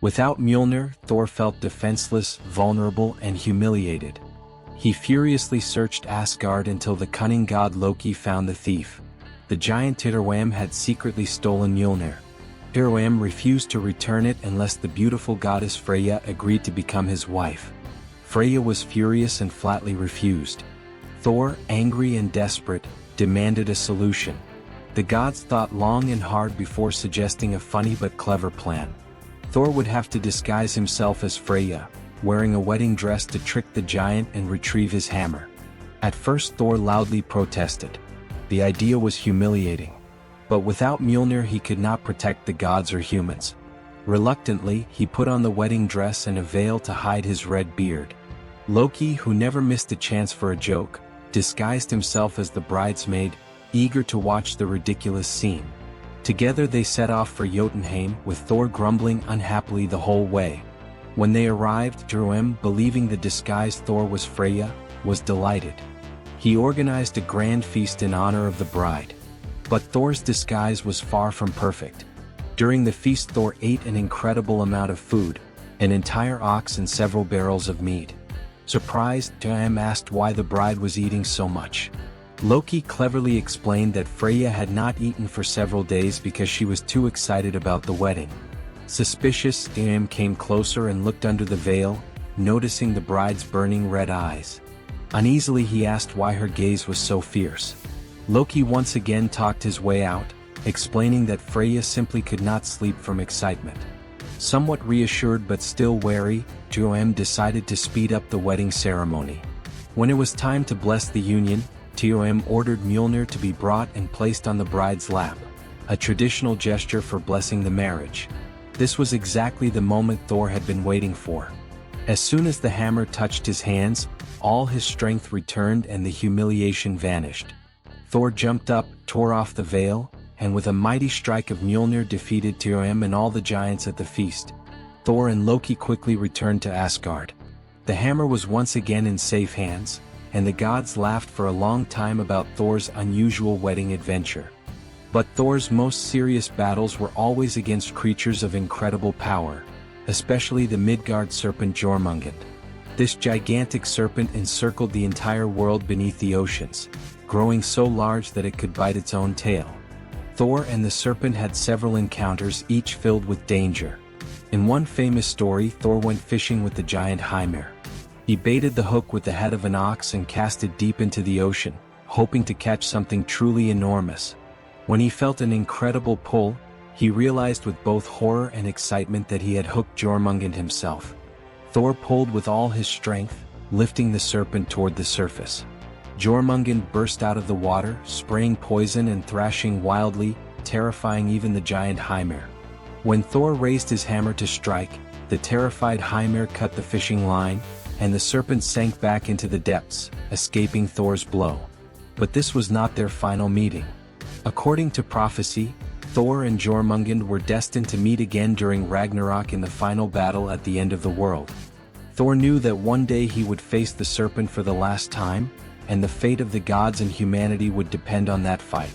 Without Mjolnir, Thor felt defenseless, vulnerable, and humiliated. He furiously searched Asgard until the cunning god Loki found the thief. The giant Tyrwam had secretly stolen Mjolnir. Tyrwam refused to return it unless the beautiful goddess Freyja agreed to become his wife. Freyja was furious and flatly refused. Thor, angry and desperate, demanded a solution. The gods thought long and hard before suggesting a funny but clever plan. Thor would have to disguise himself as Freyja, wearing a wedding dress to trick the giant and retrieve his hammer. At first Thor loudly protested. The idea was humiliating. But without Mjolnir he could not protect the gods or humans. Reluctantly, he put on the wedding dress and a veil to hide his red beard. Loki, who never missed a chance for a joke, disguised himself as the bridesmaid, eager to watch the ridiculous scene. Together they set off for Jotunheim, with Thor grumbling unhappily the whole way. When they arrived, Tyrwam, believing the disguised Thor was Freyja, was delighted. He organized a grand feast in honor of the bride. But Thor's disguise was far from perfect. During the feast Thor ate an incredible amount of food, an entire ox and several barrels of meat. Surprised, Tyrwam asked why the bride was eating so much. Loki cleverly explained that Freyja had not eaten for several days because she was too excited about the wedding. Suspicious, Tyrwam came closer and looked under the veil, noticing the bride's burning red eyes. Uneasily he asked why her gaze was so fierce. Loki once again talked his way out, explaining that Freyja simply could not sleep from excitement. Somewhat reassured but still wary, Tyrwam decided to speed up the wedding ceremony. When it was time to bless the union, Tyrwam ordered Mjolnir to be brought and placed on the bride's lap, a traditional gesture for blessing the marriage. This was exactly the moment Thor had been waiting for. As soon as the hammer touched his hands, all his strength returned and the humiliation vanished. Thor jumped up, tore off the veil, and with a mighty strike of Mjolnir defeated Tyrwam and all the giants at the feast. Thor and Loki quickly returned to Asgard. The hammer was once again in safe hands, and the gods laughed for a long time about Thor's unusual wedding adventure. But Thor's most serious battles were always against creatures of incredible power, especially the Midgard serpent Jormungand. This gigantic serpent encircled the entire world beneath the oceans, growing so large that it could bite its own tail. Thor and the serpent had several encounters, each filled with danger. In one famous story, Thor went fishing with the giant Hymir. He baited the hook with the head of an ox and cast it deep into the ocean, hoping to catch something truly enormous. When he felt an incredible pull, he realized with both horror and excitement that he had hooked Jormungand himself. Thor pulled with all his strength, lifting the serpent toward the surface. Jormungand burst out of the water, spraying poison and thrashing wildly, terrifying even the giant Hymir. When Thor raised his hammer to strike, the terrified Hymir cut the fishing line, and the serpent sank back into the depths, escaping Thor's blow. But this was not their final meeting. According to prophecy, Thor and Jormungand were destined to meet again during Ragnarok in the final battle at the end of the world. Thor knew that one day he would face the serpent for the last time, and the fate of the gods and humanity would depend on that fight.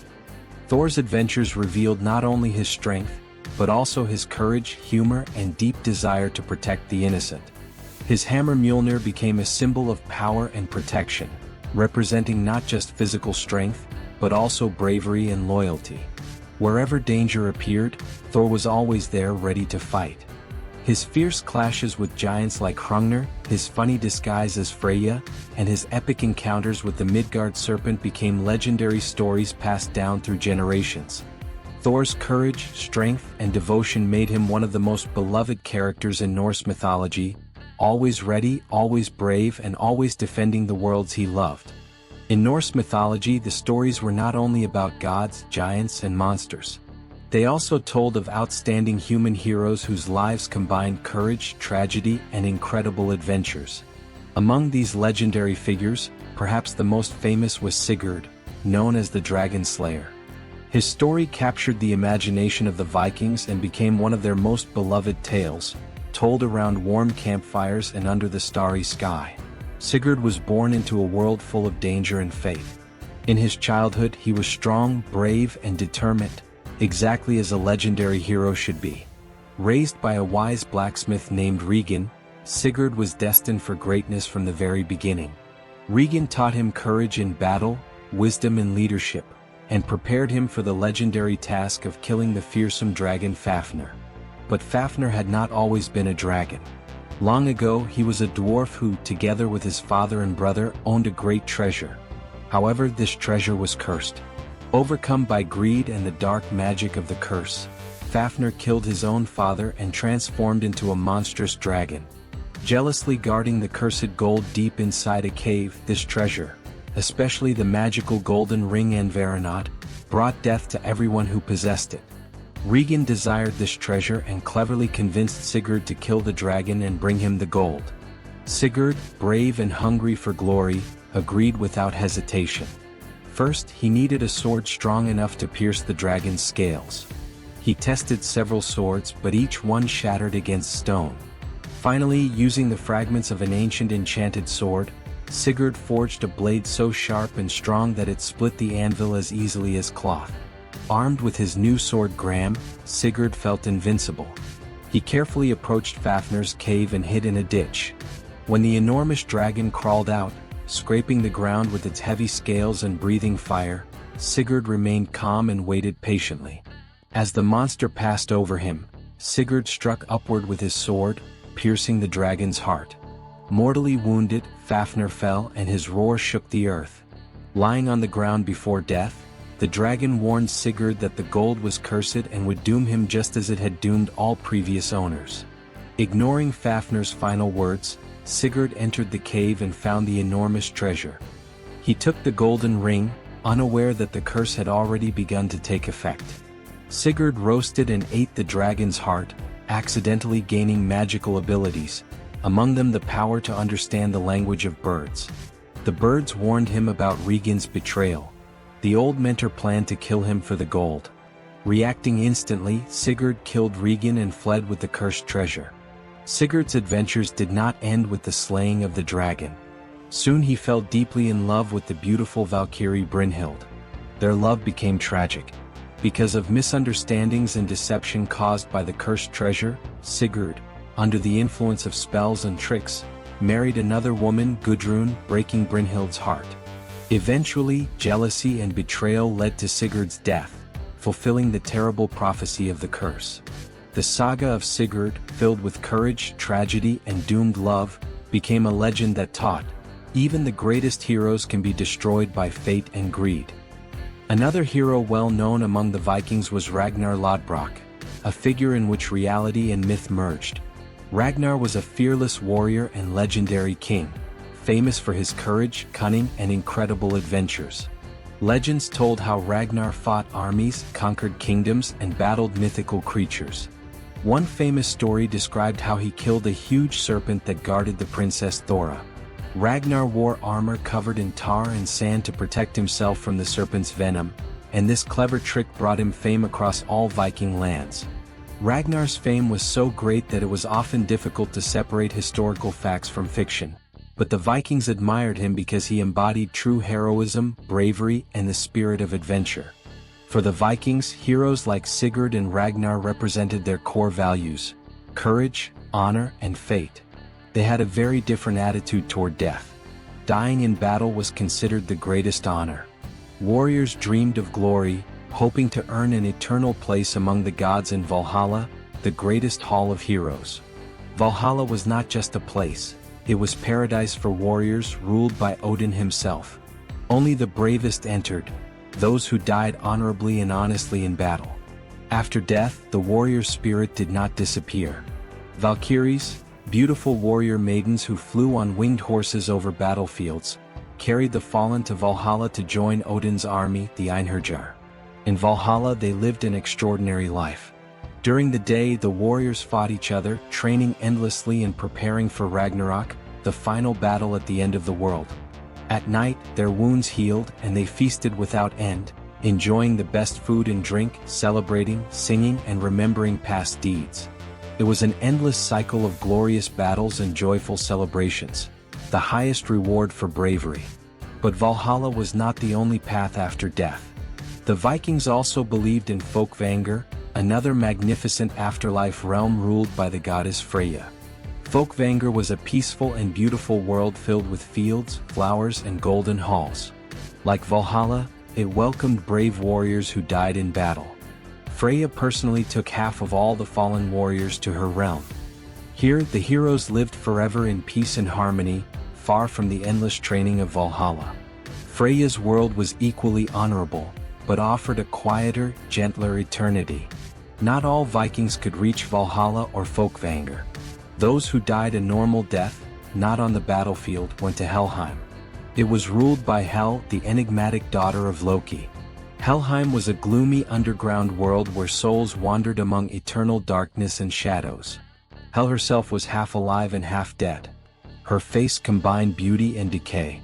Thor's adventures revealed not only his strength, but also his courage, humor, and deep desire to protect the innocent. His hammer Mjolnir became a symbol of power and protection, representing not just physical strength, but also bravery and loyalty. Wherever danger appeared, Thor was always there ready to fight. His fierce clashes with giants like Hrungnir, his funny disguise as Freyja, and his epic encounters with the Midgard serpent became legendary stories passed down through generations. Thor's courage, strength, and devotion made him one of the most beloved characters in Norse mythology, always ready, always brave, and always defending the worlds he loved. In Norse mythology, the stories were not only about gods, giants, and monsters. They also told of outstanding human heroes whose lives combined courage, tragedy, and incredible adventures. Among these legendary figures, perhaps the most famous was Sigurd, known as the Dragon Slayer. His story captured the imagination of the Vikings and became one of their most beloved tales, told around warm campfires and under the starry sky. Sigurd was born into a world full of danger and fate. In his childhood, he was strong, brave, and determined, exactly as a legendary hero should be. Raised by a wise blacksmith named Regan, Sigurd was destined for greatness from the very beginning. Regan taught him courage in battle, wisdom in leadership, and prepared him for the legendary task of killing the fearsome dragon Fafnir. But Fafnir had not always been a dragon. Long ago, he was a dwarf who, together with his father and brother, owned a great treasure. However, this treasure was cursed. Overcome by greed and the dark magic of the curse, Fafnir killed his own father and transformed into a monstrous dragon. Jealously guarding the cursed gold deep inside a cave, this treasure, especially the magical golden ring Anvaranot, brought death to everyone who possessed it. Regan desired this treasure and cleverly convinced Sigurd to kill the dragon and bring him the gold. Sigurd, brave and hungry for glory, agreed without hesitation. First, he needed a sword strong enough to pierce the dragon's scales. He tested several swords, but each one shattered against stone. Finally, using the fragments of an ancient enchanted sword, Sigurd forged a blade so sharp and strong that it split the anvil as easily as cloth. Armed with his new sword Gram, Sigurd felt invincible. He carefully approached Fafnir's cave and hid in a ditch. When the enormous dragon crawled out, scraping the ground with its heavy scales and breathing fire, Sigurd remained calm and waited patiently. As the monster passed over him, Sigurd struck upward with his sword, piercing the dragon's heart. Mortally wounded, Fafnir fell and his roar shook the earth. Lying on the ground before death, the dragon warned Sigurd that the gold was cursed and would doom him just as it had doomed all previous owners. Ignoring Fafnir's final words, Sigurd entered the cave and found the enormous treasure. He took the golden ring, unaware that the curse had already begun to take effect. Sigurd roasted and ate the dragon's heart, accidentally gaining magical abilities, among them the power to understand the language of birds. The birds warned him about Regan's betrayal. The old mentor planned to kill him for the gold. Reacting instantly, Sigurd killed Regan and fled with the cursed treasure. Sigurd's adventures did not end with the slaying of the dragon. Soon he fell deeply in love with the beautiful Valkyrie Brynhild. Their love became tragic. Because of misunderstandings and deception caused by the cursed treasure, Sigurd, under the influence of spells and tricks, married another woman, Gudrun, breaking Brynhild's heart. Eventually, jealousy and betrayal led to Sigurd's death, fulfilling the terrible prophecy of the curse. The saga of Sigurd, filled with courage, tragedy, and doomed love, became a legend that taught, even the greatest heroes can be destroyed by fate and greed. Another hero well known among the Vikings was Ragnar Lodbrok, a figure in which reality and myth merged. Ragnar was a fearless warrior and legendary king, famous for his courage, cunning, and incredible adventures. Legends told how Ragnar fought armies, conquered kingdoms, and battled mythical creatures. One famous story described how he killed a huge serpent that guarded the princess Thora. Ragnar wore armor covered in tar and sand to protect himself from the serpent's venom, and this clever trick brought him fame across all Viking lands. Ragnar's fame was so great that it was often difficult to separate historical facts from fiction. But the Vikings admired him because he embodied true heroism, bravery, and the spirit of adventure. For the Vikings, heroes like Sigurd and Ragnar represented their core values: courage, honor, and fate. They had a very different attitude toward death. Dying in battle was considered the greatest honor. Warriors dreamed of glory, hoping to earn an eternal place among the gods in Valhalla, the greatest hall of heroes. Valhalla was not just a place. It was paradise for warriors ruled by Odin himself. Only the bravest entered, those who died honorably and honestly in battle. After death, the warrior spirit did not disappear. Valkyries, beautiful warrior maidens who flew on winged horses over battlefields, carried the fallen to Valhalla to join Odin's army, the Einherjar. In Valhalla they lived an extraordinary life. During the day the warriors fought each other, training endlessly and preparing for Ragnarok, the final battle at the end of the world. At night, their wounds healed and they feasted without end, enjoying the best food and drink, celebrating, singing, and remembering past deeds. It was an endless cycle of glorious battles and joyful celebrations, the highest reward for bravery. But Valhalla was not the only path after death. The Vikings also believed in Folkvangr, another magnificent afterlife realm ruled by the goddess Freyja. Folkvangr was a peaceful and beautiful world filled with fields, flowers, and golden halls. Like Valhalla, it welcomed brave warriors who died in battle. Freyja personally took half of all the fallen warriors to her realm. Here, the heroes lived forever in peace and harmony, far from the endless training of Valhalla. Freyja's world was equally honorable, but offered a quieter, gentler eternity. Not all Vikings could reach Valhalla or Folkvangr. Those who died a normal death, not on the battlefield, went to Helheim. It was ruled by Hel, the enigmatic daughter of Loki. Helheim was a gloomy underground world where souls wandered among eternal darkness and shadows. Hel herself was half alive and half dead. Her face combined beauty and decay.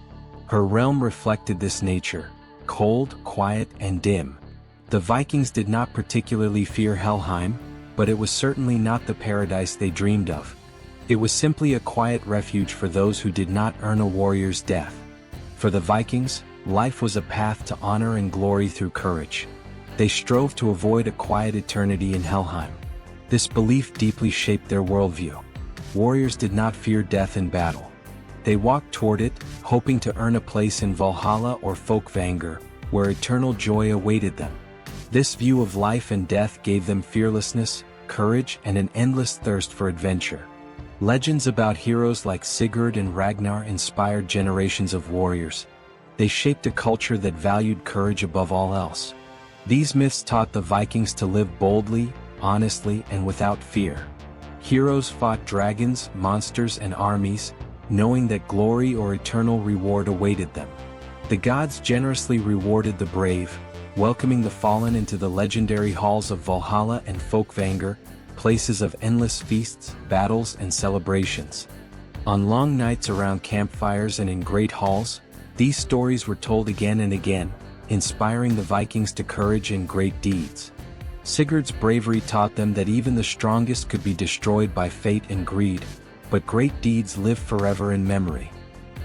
Her realm reflected this nature, cold, quiet, and dim. The Vikings did not particularly fear Helheim, but it was certainly not the paradise they dreamed of. It was simply a quiet refuge for those who did not earn a warrior's death. For the Vikings, life was a path to honor and glory through courage. They strove to avoid a quiet eternity in Helheim. This belief deeply shaped their worldview. Warriors did not fear death in battle. They walked toward it, hoping to earn a place in Valhalla or Folkvangr, where eternal joy awaited them. This view of life and death gave them fearlessness, courage, and an endless thirst for adventure. Legends about heroes like Sigurd and Ragnar inspired generations of warriors. They shaped a culture that valued courage above all else. These myths taught the Vikings to live boldly, honestly, and without fear. Heroes fought dragons, monsters, and armies, knowing that glory or eternal reward awaited them. The gods generously rewarded the brave, welcoming the fallen into the legendary halls of Valhalla and Folkvangr, places of endless feasts, battles, and celebrations. On long nights around campfires and in great halls, these stories were told again and again, inspiring the Vikings to courage and great deeds. Sigurd's bravery taught them that even the strongest could be destroyed by fate and greed, but great deeds live forever in memory.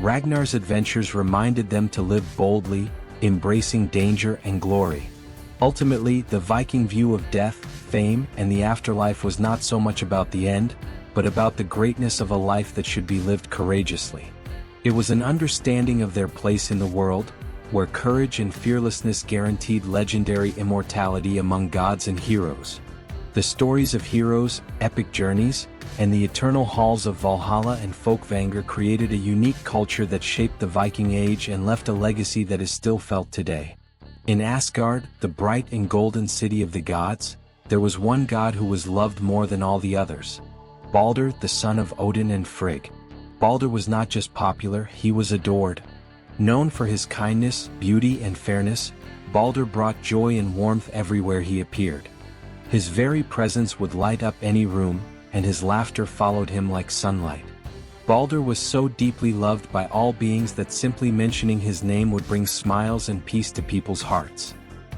Ragnar's adventures reminded them to live boldly, embracing danger and glory. Ultimately, the Viking view of death, fame, and the afterlife was not so much about the end, but about the greatness of a life that should be lived courageously. It was an understanding of their place in the world, where courage and fearlessness guaranteed legendary immortality among gods and heroes. The stories of heroes, epic journeys, and the eternal halls of Valhalla and Folkvangr created a unique culture that shaped the Viking Age and left a legacy that is still felt today. In Asgard, the bright and golden city of the gods, there was one god who was loved more than all the others: Baldur, the son of Odin and Frigg. Balder was not just popular, he was adored. Known for his kindness, beauty, and fairness, Balder brought joy and warmth everywhere he appeared. His very presence would light up any room, and his laughter followed him like sunlight. Balder was so deeply loved by all beings that simply mentioning his name would bring smiles and peace to people's hearts.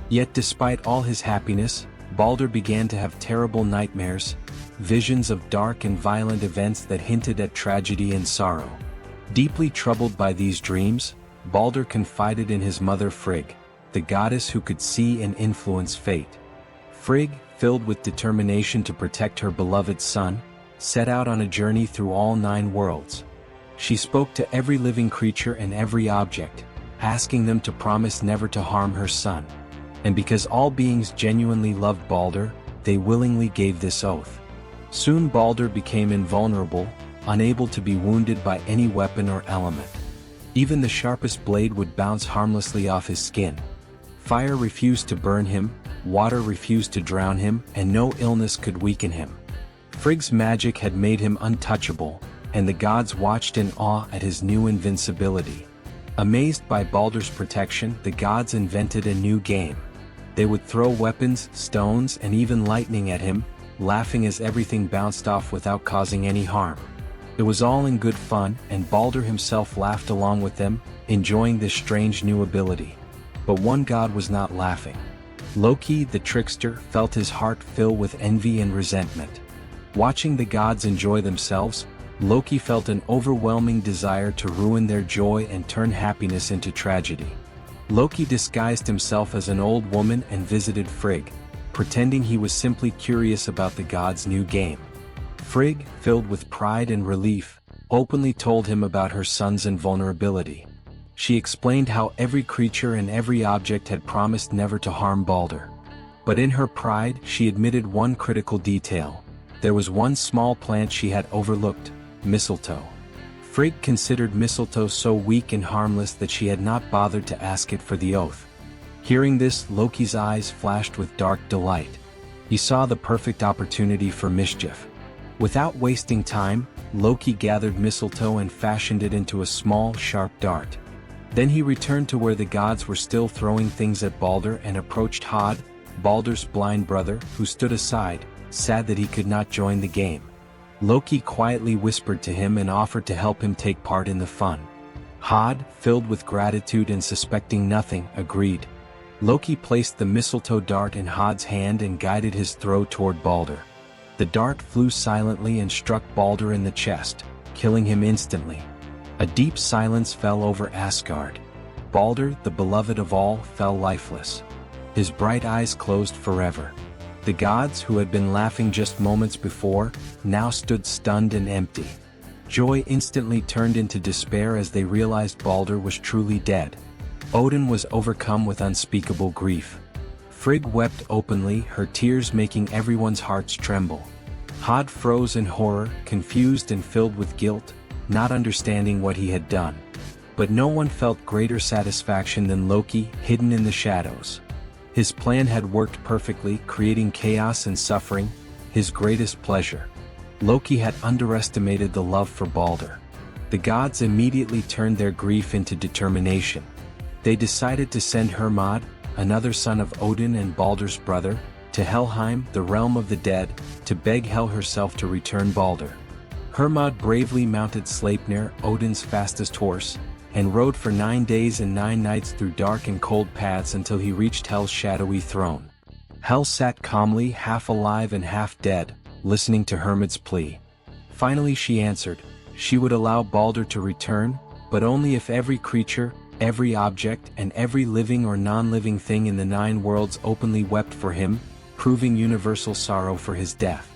Yet despite all his happiness, Balder began to have terrible nightmares, visions of dark and violent events that hinted at tragedy and sorrow. Deeply troubled by these dreams, Balder confided in his mother Frigg, the goddess who could see and influence fate. Frigg, filled with determination to protect her beloved son, set out on a journey through all 9 worlds. She spoke to every living creature and every object, asking them to promise never to harm her son. And because all beings genuinely loved Balder, they willingly gave this oath. Soon Balder became invulnerable, unable to be wounded by any weapon or element. Even the sharpest blade would bounce harmlessly off his skin. Fire refused to burn him, water refused to drown him, and no illness could weaken him. Frigg's magic had made him untouchable, and the gods watched in awe at his new invincibility. Amazed by Balder's protection, the gods invented a new game. They would throw weapons, stones, and even lightning at him, laughing as everything bounced off without causing any harm. It was all in good fun, and Balder himself laughed along with them, enjoying this strange new ability. But one god was not laughing. Loki, the trickster, felt his heart fill with envy and resentment. Watching the gods enjoy themselves, Loki felt an overwhelming desire to ruin their joy and turn happiness into tragedy. Loki disguised himself as an old woman and visited Frigg, pretending he was simply curious about the gods' new game. Frigg, filled with pride and relief, openly told him about her son's invulnerability. She explained how every creature and every object had promised never to harm Balder. But in her pride, she admitted one critical detail. There was one small plant she had overlooked: mistletoe. Frigg considered mistletoe so weak and harmless that she had not bothered to ask it for the oath. Hearing this, Loki's eyes flashed with dark delight. He saw the perfect opportunity for mischief. Without wasting time, Loki gathered mistletoe and fashioned it into a small, sharp dart. Then he returned to where the gods were still throwing things at Balder and approached Hod, Balder's blind brother, who stood aside, sad that he could not join the game. Loki quietly whispered to him and offered to help him take part in the fun. Hod, filled with gratitude and suspecting nothing, agreed. Loki placed the mistletoe dart in Hod's hand and guided his throw toward Balder. The dart flew silently and struck Balder in the chest, killing him instantly. A deep silence fell over Asgard. Balder, the beloved of all, fell lifeless. His bright eyes closed forever. The gods, who had been laughing just moments before, now stood stunned and empty. Joy instantly turned into despair as they realized Balder was truly dead. Odin was overcome with unspeakable grief. Frigg wept openly, her tears making everyone's hearts tremble. Hod froze in horror, confused and filled with guilt, not understanding what he had done. But no one felt greater satisfaction than Loki, hidden in the shadows. His plan had worked perfectly, creating chaos and suffering, his greatest pleasure. Loki had underestimated the love for Balder. The gods immediately turned their grief into determination. They decided to send Hermod, another son of Odin and Balder's brother, to Helheim, the realm of the dead, to beg Hel herself to return Balder. Hermod bravely mounted Sleipnir, Odin's fastest horse, and rode for 9 days and 9 nights through dark and cold paths until he reached Hel's shadowy throne. Hel sat calmly, half alive and half dead, listening to Hermod's plea. Finally she answered. She would allow Balder to return, but only if every creature, every object, and every living or non-living thing in the 9 worlds openly wept for him, proving universal sorrow for his death.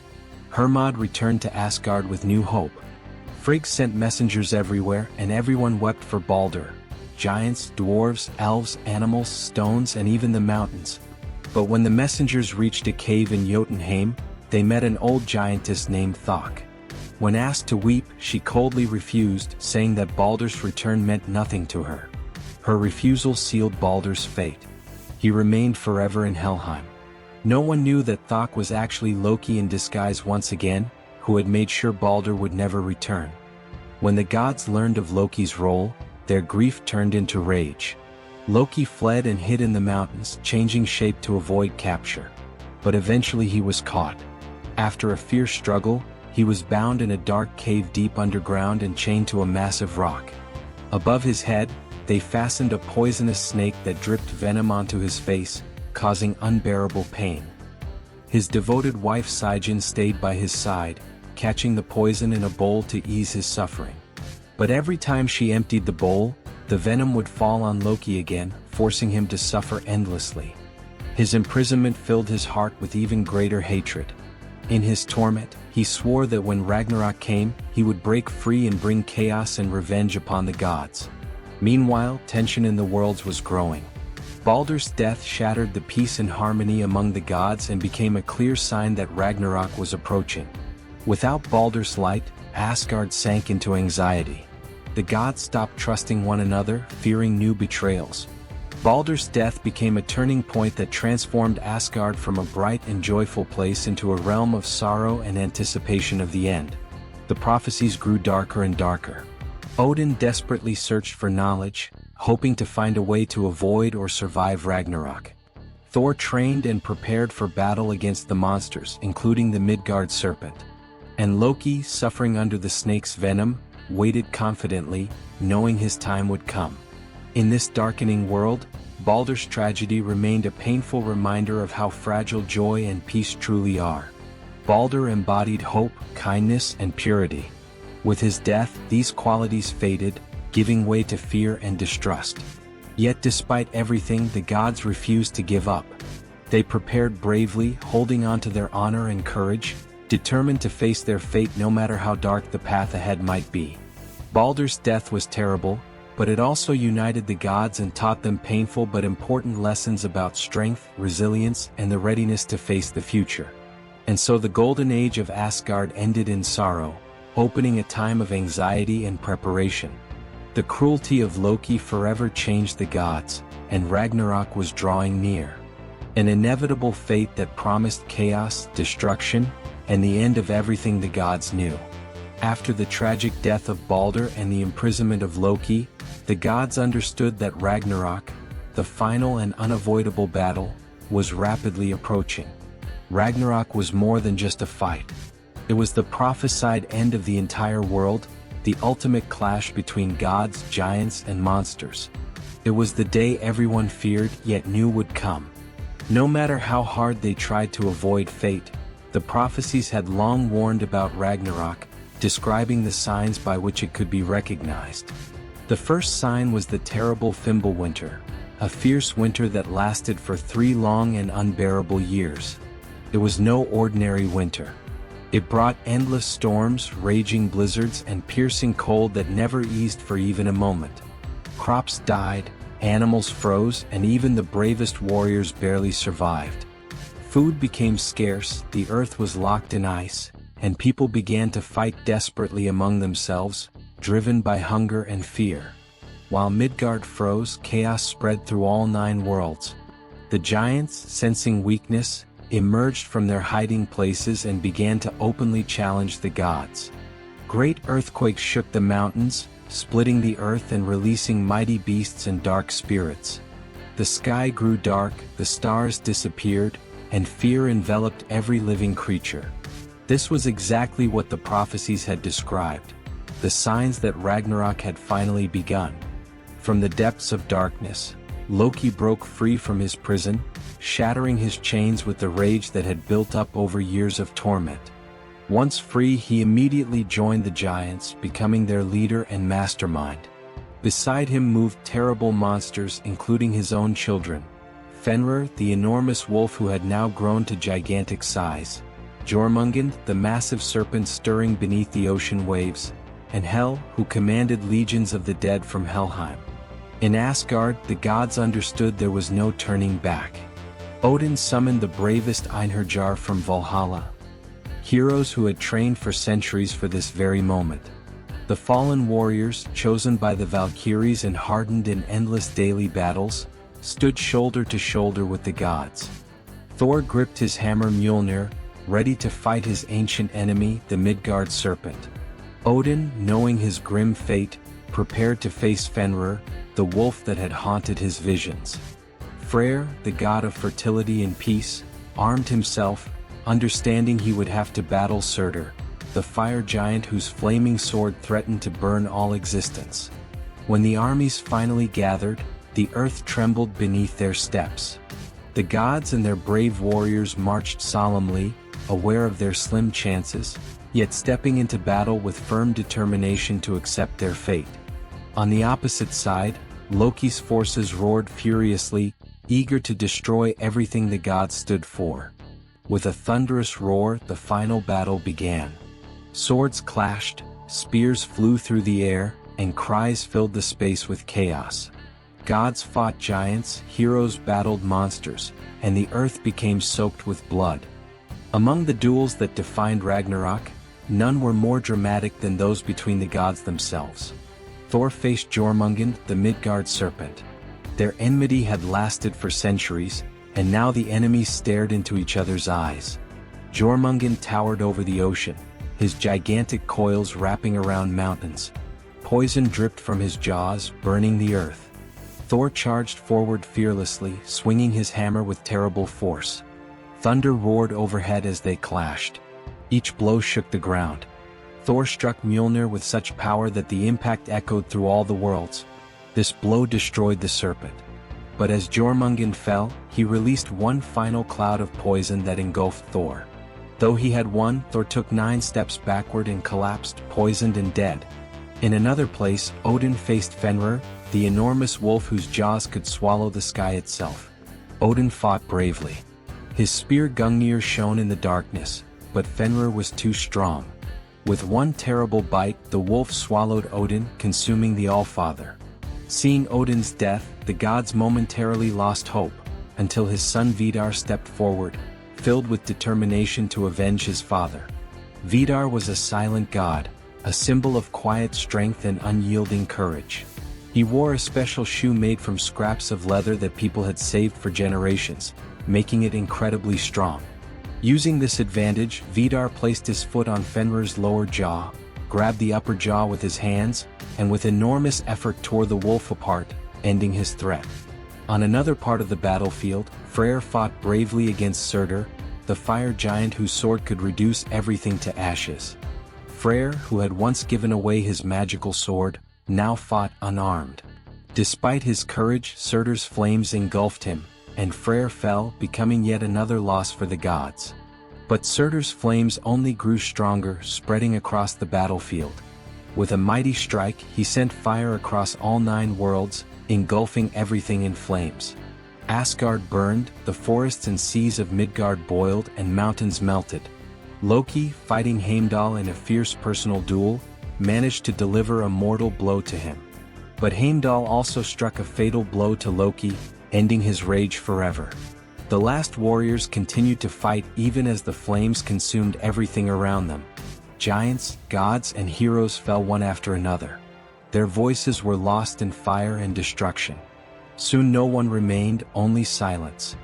Hermod returned to Asgard with new hope. Frigg sent messengers everywhere, and everyone wept for Balder. Giants, dwarves, elves, animals, stones, and even the mountains. But when the messengers reached a cave in Jotunheim, they met an old giantess named Thok. When asked to weep, she coldly refused, saying that Balder's return meant nothing to her. Her refusal sealed Balder's fate. He remained forever in Helheim. No one knew that Thok was actually Loki in disguise once again, who had made sure Balder would never return. When the gods learned of Loki's role, their grief turned into rage. Loki fled and hid in the mountains, changing shape to avoid capture. But eventually he was caught. After a fierce struggle, he was bound in a dark cave deep underground and chained to a massive rock. Above his head, they fastened a poisonous snake that dripped venom onto his face, causing unbearable pain. His devoted wife Sijin stayed by his side, catching the poison in a bowl to ease his suffering. But every time she emptied the bowl, the venom would fall on Loki again, forcing him to suffer endlessly. His imprisonment filled his heart with even greater hatred. In his torment, he swore that when Ragnarok came, he would break free and bring chaos and revenge upon the gods. Meanwhile, tension in the worlds was growing. Baldur's death shattered the peace and harmony among the gods and became a clear sign that Ragnarok was approaching. Without Baldur's light, Asgard sank into anxiety. The gods stopped trusting one another, fearing new betrayals. Baldur's death became a turning point that transformed Asgard from a bright and joyful place into a realm of sorrow and anticipation of the end. The prophecies grew darker and darker. Odin desperately searched for knowledge, hoping to find a way to avoid or survive Ragnarok. Thor trained and prepared for battle against the monsters, including the Midgard serpent. And Loki, suffering under the snake's venom, waited confidently, knowing his time would come. In this darkening world, Baldur's tragedy remained a painful reminder of how fragile joy and peace truly are. Baldur embodied hope, kindness, and purity. With his death, these qualities faded, giving way to fear and distrust. Yet despite everything, the gods refused to give up. They prepared bravely, holding on to their honor and courage, determined to face their fate no matter how dark the path ahead might be. Baldur's death was terrible, but it also united the gods and taught them painful but important lessons about strength, resilience, and the readiness to face the future. And so the golden age of Asgard ended in sorrow, opening a time of anxiety and preparation. The cruelty of Loki forever changed the gods, and Ragnarok was drawing near. An inevitable fate that promised chaos, destruction, and the end of everything the gods knew. After the tragic death of Baldur and the imprisonment of Loki, the gods understood that Ragnarok, the final and unavoidable battle, was rapidly approaching. Ragnarok was more than just a fight. It was the prophesied end of the entire world, the ultimate clash between gods, giants, and monsters. It was the day everyone feared yet knew would come. No matter how hard they tried to avoid fate, the prophecies had long warned about Ragnarok, describing the signs by which it could be recognized. The first sign was the terrible Fimbulwinter, a fierce winter that lasted for 3 long and unbearable years. It was no ordinary winter. It brought endless storms, raging blizzards, and piercing cold that never eased for even a moment. Crops died, animals froze, and even the bravest warriors barely survived. Food became scarce, the earth was locked in ice, and people began to fight desperately among themselves, driven by hunger and fear. While Midgard froze, chaos spread through all 9 worlds. The giants, sensing weakness, emerged from their hiding places and began to openly challenge the gods. Great earthquakes shook the mountains, splitting the earth and releasing mighty beasts and dark spirits. The sky grew dark, the stars disappeared, and fear enveloped every living creature. This was exactly what the prophecies had described, the signs that Ragnarok had finally begun. From the depths of darkness, Loki broke free from his prison, shattering his chains with the rage that had built up over years of torment. Once free, he immediately joined the giants, becoming their leader and mastermind. Beside him moved terrible monsters, including his own children. Fenrir, the enormous wolf who had now grown to gigantic size. Jormungand, the massive serpent stirring beneath the ocean waves. And Hel, who commanded legions of the dead from Helheim. In Asgard, the gods understood there was no turning back. Odin summoned the bravest Einherjar from Valhalla. Heroes who had trained for centuries for this very moment. The fallen warriors, chosen by the Valkyries and hardened in endless daily battles, stood shoulder to shoulder with the gods. Thor gripped his hammer Mjolnir, ready to fight his ancient enemy, the Midgard serpent. Odin, knowing his grim fate, prepared to face Fenrir, the wolf that had haunted his visions. Freyr, the god of fertility and peace, armed himself, understanding he would have to battle Surtur, the fire giant whose flaming sword threatened to burn all existence. When the armies finally gathered, the earth trembled beneath their steps. The gods and their brave warriors marched solemnly, aware of their slim chances, yet stepping into battle with firm determination to accept their fate. On the opposite side, Loki's forces roared furiously, eager to destroy everything the gods stood for. With a thunderous roar, the final battle began. Swords clashed, spears flew through the air, and cries filled the space with chaos. Gods fought giants, heroes battled monsters, and the earth became soaked with blood. Among the duels that defined Ragnarok, none were more dramatic than those between the gods themselves. Thor faced Jormungand, the Midgard serpent. Their enmity had lasted for centuries, and now the enemies stared into each other's eyes. Jormungand towered over the ocean, his gigantic coils wrapping around mountains. Poison dripped from his jaws, burning the earth. Thor charged forward fearlessly, swinging his hammer with terrible force. Thunder roared overhead as they clashed. Each blow shook the ground. Thor struck Mjolnir with such power that the impact echoed through all the worlds. This blow destroyed the serpent. But as Jormungand fell, he released one final cloud of poison that engulfed Thor. Though he had won, Thor took 9 steps backward and collapsed, poisoned and dead. In another place, Odin faced Fenrir, the enormous wolf whose jaws could swallow the sky itself. Odin fought bravely. His spear Gungnir shone in the darkness, but Fenrir was too strong. With one terrible bite, the wolf swallowed Odin, consuming the Allfather. Seeing Odin's death, the gods momentarily lost hope, until his son Vidar stepped forward, filled with determination to avenge his father. Vidar was a silent god, a symbol of quiet strength and unyielding courage. He wore a special shoe made from scraps of leather that people had saved for generations, making it incredibly strong. Using this advantage, Vidar placed his foot on Fenrir's lower jaw, grabbed the upper jaw with his hands, and with enormous effort tore the wolf apart, ending his threat. On another part of the battlefield, Freyr fought bravely against Surtur, the fire giant whose sword could reduce everything to ashes. Freyr, who had once given away his magical sword, now fought unarmed. Despite his courage, Surtur's flames engulfed him, and Freyr fell, becoming yet another loss for the gods. But Surtur's flames only grew stronger, spreading across the battlefield. With a mighty strike, he sent fire across all 9 worlds, engulfing everything in flames. Asgard burned, the forests and seas of Midgard boiled, and mountains melted. Loki, fighting Heimdall in a fierce personal duel, managed to deliver a mortal blow to him. But Heimdall also struck a fatal blow to Loki, ending his rage forever. The last warriors continued to fight even as the flames consumed everything around them. Giants, gods, and heroes fell one after another. Their voices were lost in fire and destruction. Soon no one remained, only silence.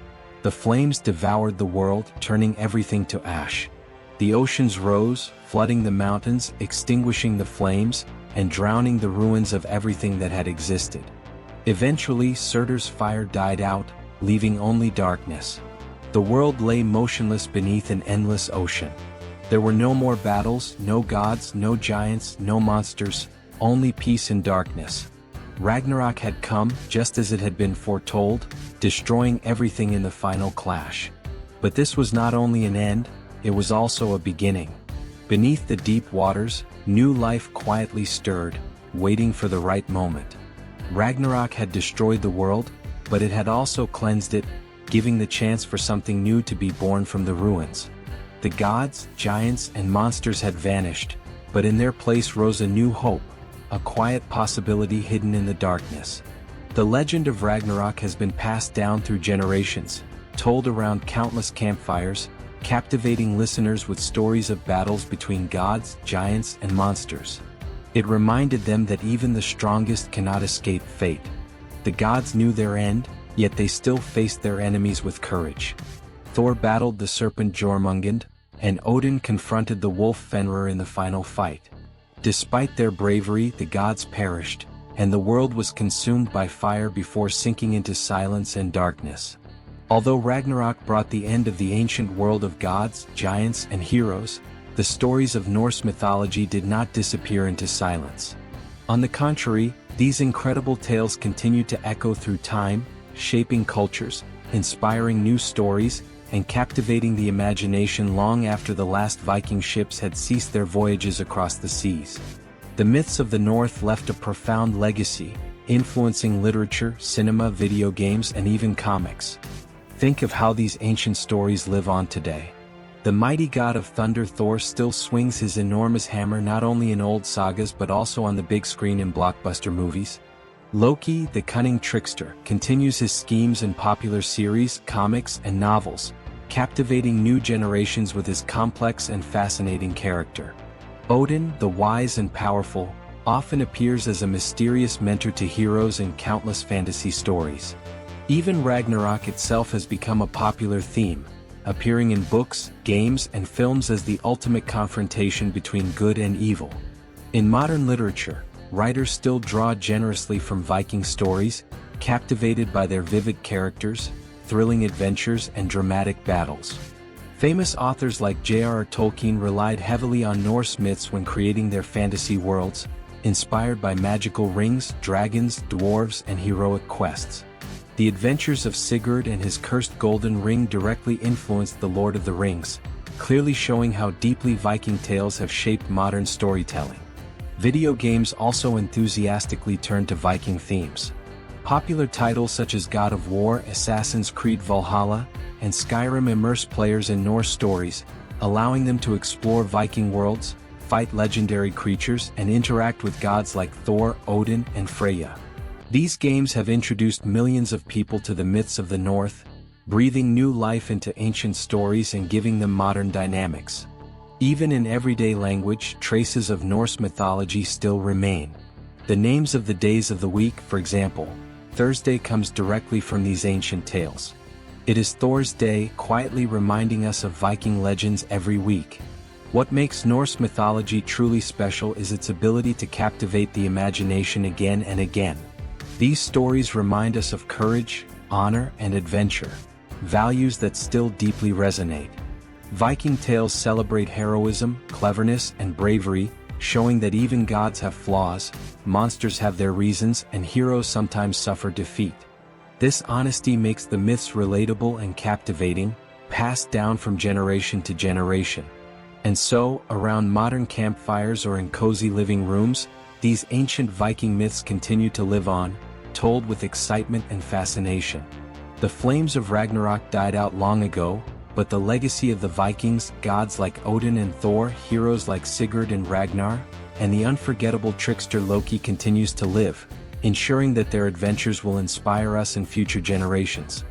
The flames devoured the world, turning everything to ash. The oceans rose, flooding the mountains, extinguishing the flames, and drowning the ruins of everything that had existed. Eventually, Surtur's fire died out, leaving only darkness. The world lay motionless beneath an endless ocean. There were no more battles, no gods, no giants, no monsters, only peace and darkness. Ragnarok had come, just as it had been foretold, destroying everything in the final clash. But this was not only an end, it was also a beginning. Beneath the deep waters, new life quietly stirred, waiting for the right moment. Ragnarok had destroyed the world, but it had also cleansed it, giving the chance for something new to be born from the ruins. The gods, giants, and monsters had vanished, but in their place rose a new hope, a quiet possibility hidden in the darkness. The legend of Ragnarok has been passed down through generations, told around countless campfires, captivating listeners with stories of battles between gods, giants, and monsters. It reminded them that even the strongest cannot escape fate. The gods knew their end, yet they still faced their enemies with courage. Thor battled the serpent Jormungand, and Odin confronted the wolf Fenrir in the final fight. Despite their bravery, the gods perished, and the world was consumed by fire before sinking into silence and darkness. Although Ragnarok brought the end of the ancient world of gods, giants, and heroes, the stories of Norse mythology did not disappear into silence. On the contrary, these incredible tales continue to echo through time, shaping cultures, inspiring new stories, and captivating the imagination long after the last Viking ships had ceased their voyages across the seas. The myths of the North left a profound legacy, influencing literature, cinema, video games, and even comics. Think of how these ancient stories live on today. The mighty god of thunder Thor still swings his enormous hammer not only in old sagas but also on the big screen in blockbuster movies. Loki, the cunning trickster, continues his schemes in popular series, comics, and novels, captivating new generations with his complex and fascinating character. Odin, the wise and powerful, often appears as a mysterious mentor to heroes in countless fantasy stories. Even Ragnarok itself has become a popular theme, appearing in books, games, and films as the ultimate confrontation between good and evil. In modern literature, writers still draw generously from Viking stories, captivated by their vivid characters, thrilling adventures, and dramatic battles. Famous authors like J.R.R. Tolkien relied heavily on Norse myths when creating their fantasy worlds, inspired by magical rings, dragons, dwarves, and heroic quests. The adventures of Sigurd and his cursed golden ring directly influenced The Lord of the Rings, clearly showing how deeply Viking tales have shaped modern storytelling. Video games also enthusiastically turned to Viking themes. Popular titles such as God of War, Assassin's Creed Valhalla, and Skyrim immerse players in Norse stories, allowing them to explore Viking worlds, fight legendary creatures, and interact with gods like Thor, Odin, and Freya. These games have introduced millions of people to the myths of the North, breathing new life into ancient stories and giving them modern dynamics. Even in everyday language, traces of Norse mythology still remain. The names of the days of the week, for example, Thursday comes directly from these ancient tales. It is Thor's Day, quietly reminding us of Viking legends every week. What makes Norse mythology truly special is its ability to captivate the imagination again and again. These stories remind us of courage, honor, and adventure, values that still deeply resonate. Viking tales celebrate heroism, cleverness, and bravery, showing that even gods have flaws, monsters have their reasons, and heroes sometimes suffer defeat. This honesty makes the myths relatable and captivating, passed down from generation to generation. And so, around modern campfires or in cozy living rooms, these ancient Viking myths continue to live on, told with excitement and fascination. The flames of Ragnarok died out long ago, but the legacy of the Vikings, gods like Odin and Thor, heroes like Sigurd and Ragnar, and the unforgettable trickster Loki continues to live, ensuring that their adventures will inspire us in future generations.